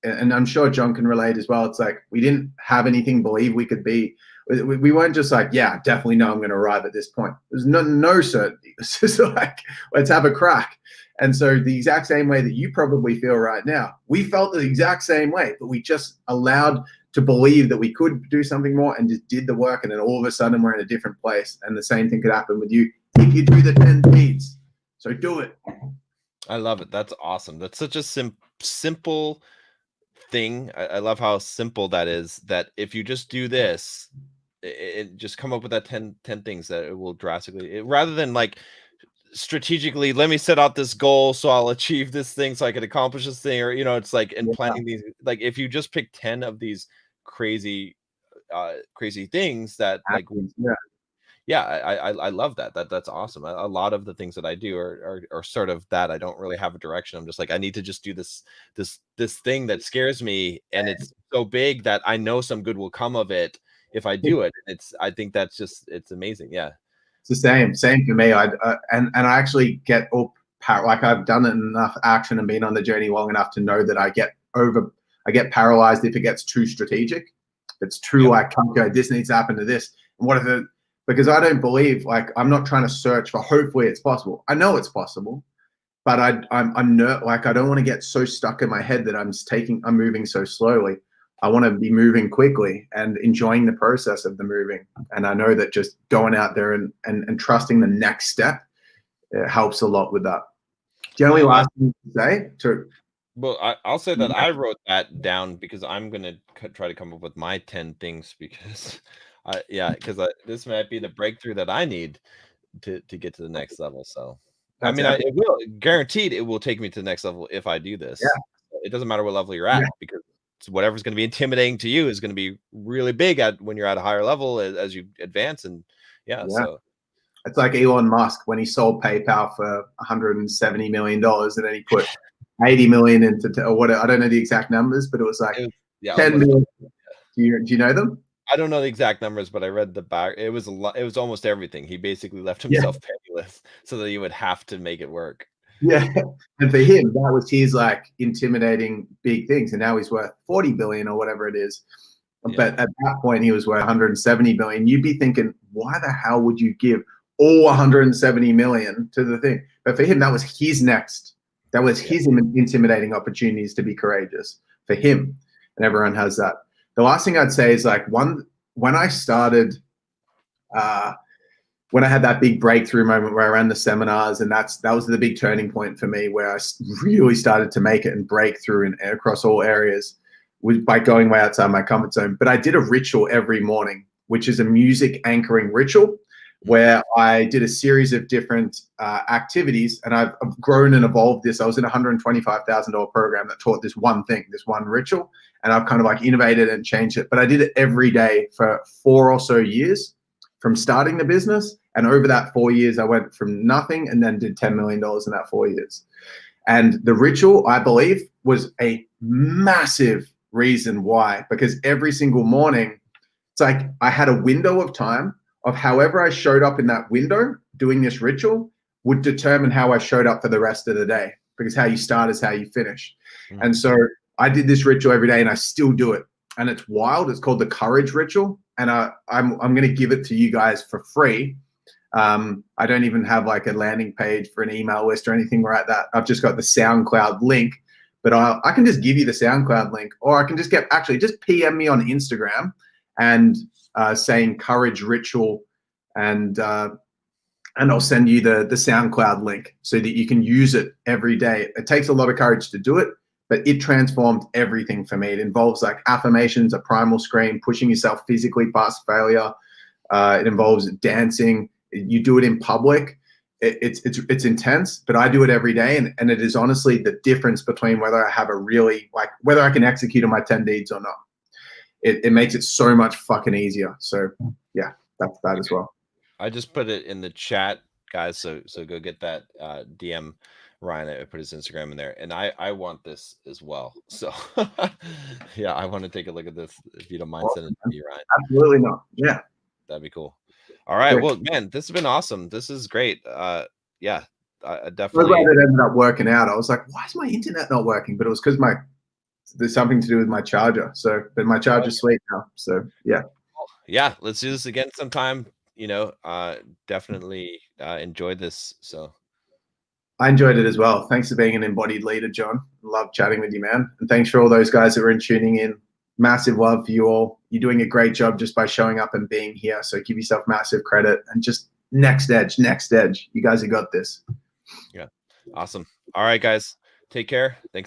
and I'm sure John can relate as well. It's like we didn't have anything believe we could be. We weren't just like, yeah, definitely know I'm going to arrive at this point. There's no certainty. It's just like, let's have a crack. And so the exact same way that you probably feel right now, we felt the exact same way, but we just allowed to believe that we could do something more and just did the work. And then all of a sudden we're in a different place. And the same thing could happen with you if you do the 10 deeds. So do it. I love it. That's awesome. That's such a simple thing. I love how simple that is, that if you just do this, it just come up with that 10 things that it will drastically, rather than like strategically, let me set out this goal so I'll achieve this thing so I can accomplish this thing, or, you know, it's like, and planning these, like if you just pick 10 of these crazy things that like, I love that. That's awesome. A lot of the things that I do are sort of that. I don't really have a direction. I'm just like, I need to just do this thing that scares me, and it's so big that I know some good will come of it if I do it. I think that's just, it's amazing. Yeah. It's the same for me. And I actually get like I've done enough action and been on the journey long enough to know that I get paralyzed if it gets too strategic. It's too like, okay, this needs to happen to this. And what if it, because I don't believe, like, I'm not trying to search for hopefully it's possible. I know it's possible, but I'm like, I don't want to get so stuck in my head that I'm moving so slowly. I want to be moving quickly and enjoying the process of the moving. And I know that just going out there and trusting the next step, it helps a lot with that. Do you have any last thing to say? Well, I'll say that I wrote that down because I'm going to try to come up with my 10 things because this might be the breakthrough that I need to get to the next level. So, I mean, it will, guaranteed it will take me to the next level if I do this. Yeah. It doesn't matter what level you're at, because whatever's going to be intimidating to you is going to be really big when you're at a higher level as you advance. And so it's like Elon Musk when he sold PayPal for $170 million, and then he put 80 million into, or what, I don't know the exact numbers, but it was like 10 million. Do you know them? I don't know the exact numbers, but I read the back. It was a lot. It was almost everything. He basically left himself penniless so that he would have to make it work. Yeah. And for him, that was his like intimidating big things. And now he's worth 40 billion or whatever it is. Yeah. But at that point he was worth 170 billion. You'd be thinking, why the hell would you give all 170 million to the thing? But for him, that was his his intimidating opportunities to be courageous for him. And everyone has that. The last thing I'd say is like when I started, when I had that big breakthrough moment where I ran the seminars, and that was the big turning point for me, where I really started to make it and break through and across all areas by going way outside my comfort zone. But I did a ritual every morning, which is a music anchoring ritual where I did a series of different activities, and I've grown and evolved this. I was in a $125,000 program that taught this one thing, this one ritual, and I've kind of like innovated and changed it. But I did it every day for 4 or so years from starting the business. And over that 4 years, I went from nothing and then did $10 million in that 4 years. And the ritual, I believe, was a massive reason why, because every single morning, it's like I had a window of time of however I showed up in that window doing this ritual would determine how I showed up for the rest of the day, because how you start is how you finish. Mm-hmm. And so I did this ritual every day, and I still do it. And it's wild. It's called the Courage Ritual. And I'm going to give it to you guys for free. I don't even have like a landing page for an email list or anything like that. I've just got the SoundCloud link, but I can just give you the SoundCloud link, or I can just just PM me on Instagram and saying Courage Ritual, and I'll send you the SoundCloud link so that you can use it every day. It takes a lot of courage to do it, but it transformed everything for me. It involves like affirmations, a primal scream, pushing yourself physically past failure. It involves dancing. You do it in public. it's intense, but I do it every day, and it is honestly the difference between whether I have a really whether I can execute on my 10 deeds or not. It makes it so much fucking easier. So yeah, that's that as well. I just put it in the chat, guys. So go get that DM Ryan. I put his Instagram in there, and I want this as well. So yeah, I want to take a look at this. If you don't mind sending it to me, Ryan. Absolutely not. Yeah, that'd be cool. All right. Well, man, this has been awesome. This is great. Yeah, I definitely. I'm glad it ended up working out. I was like, why is my internet not working? But it was because there's something to do with my charger. So, but my charger's sweet now. So yeah. Yeah, let's do this again sometime. You know, definitely enjoyed this. So I enjoyed it as well. Thanks for being an embodied leader, John. Love chatting with you, man. And thanks for all those guys that were tuning in. Massive love for you all. You're doing a great job just by showing up and being here. So give yourself massive credit and just next edge. You guys have got this. Yeah. Awesome. All right, guys. Take care. Thanks.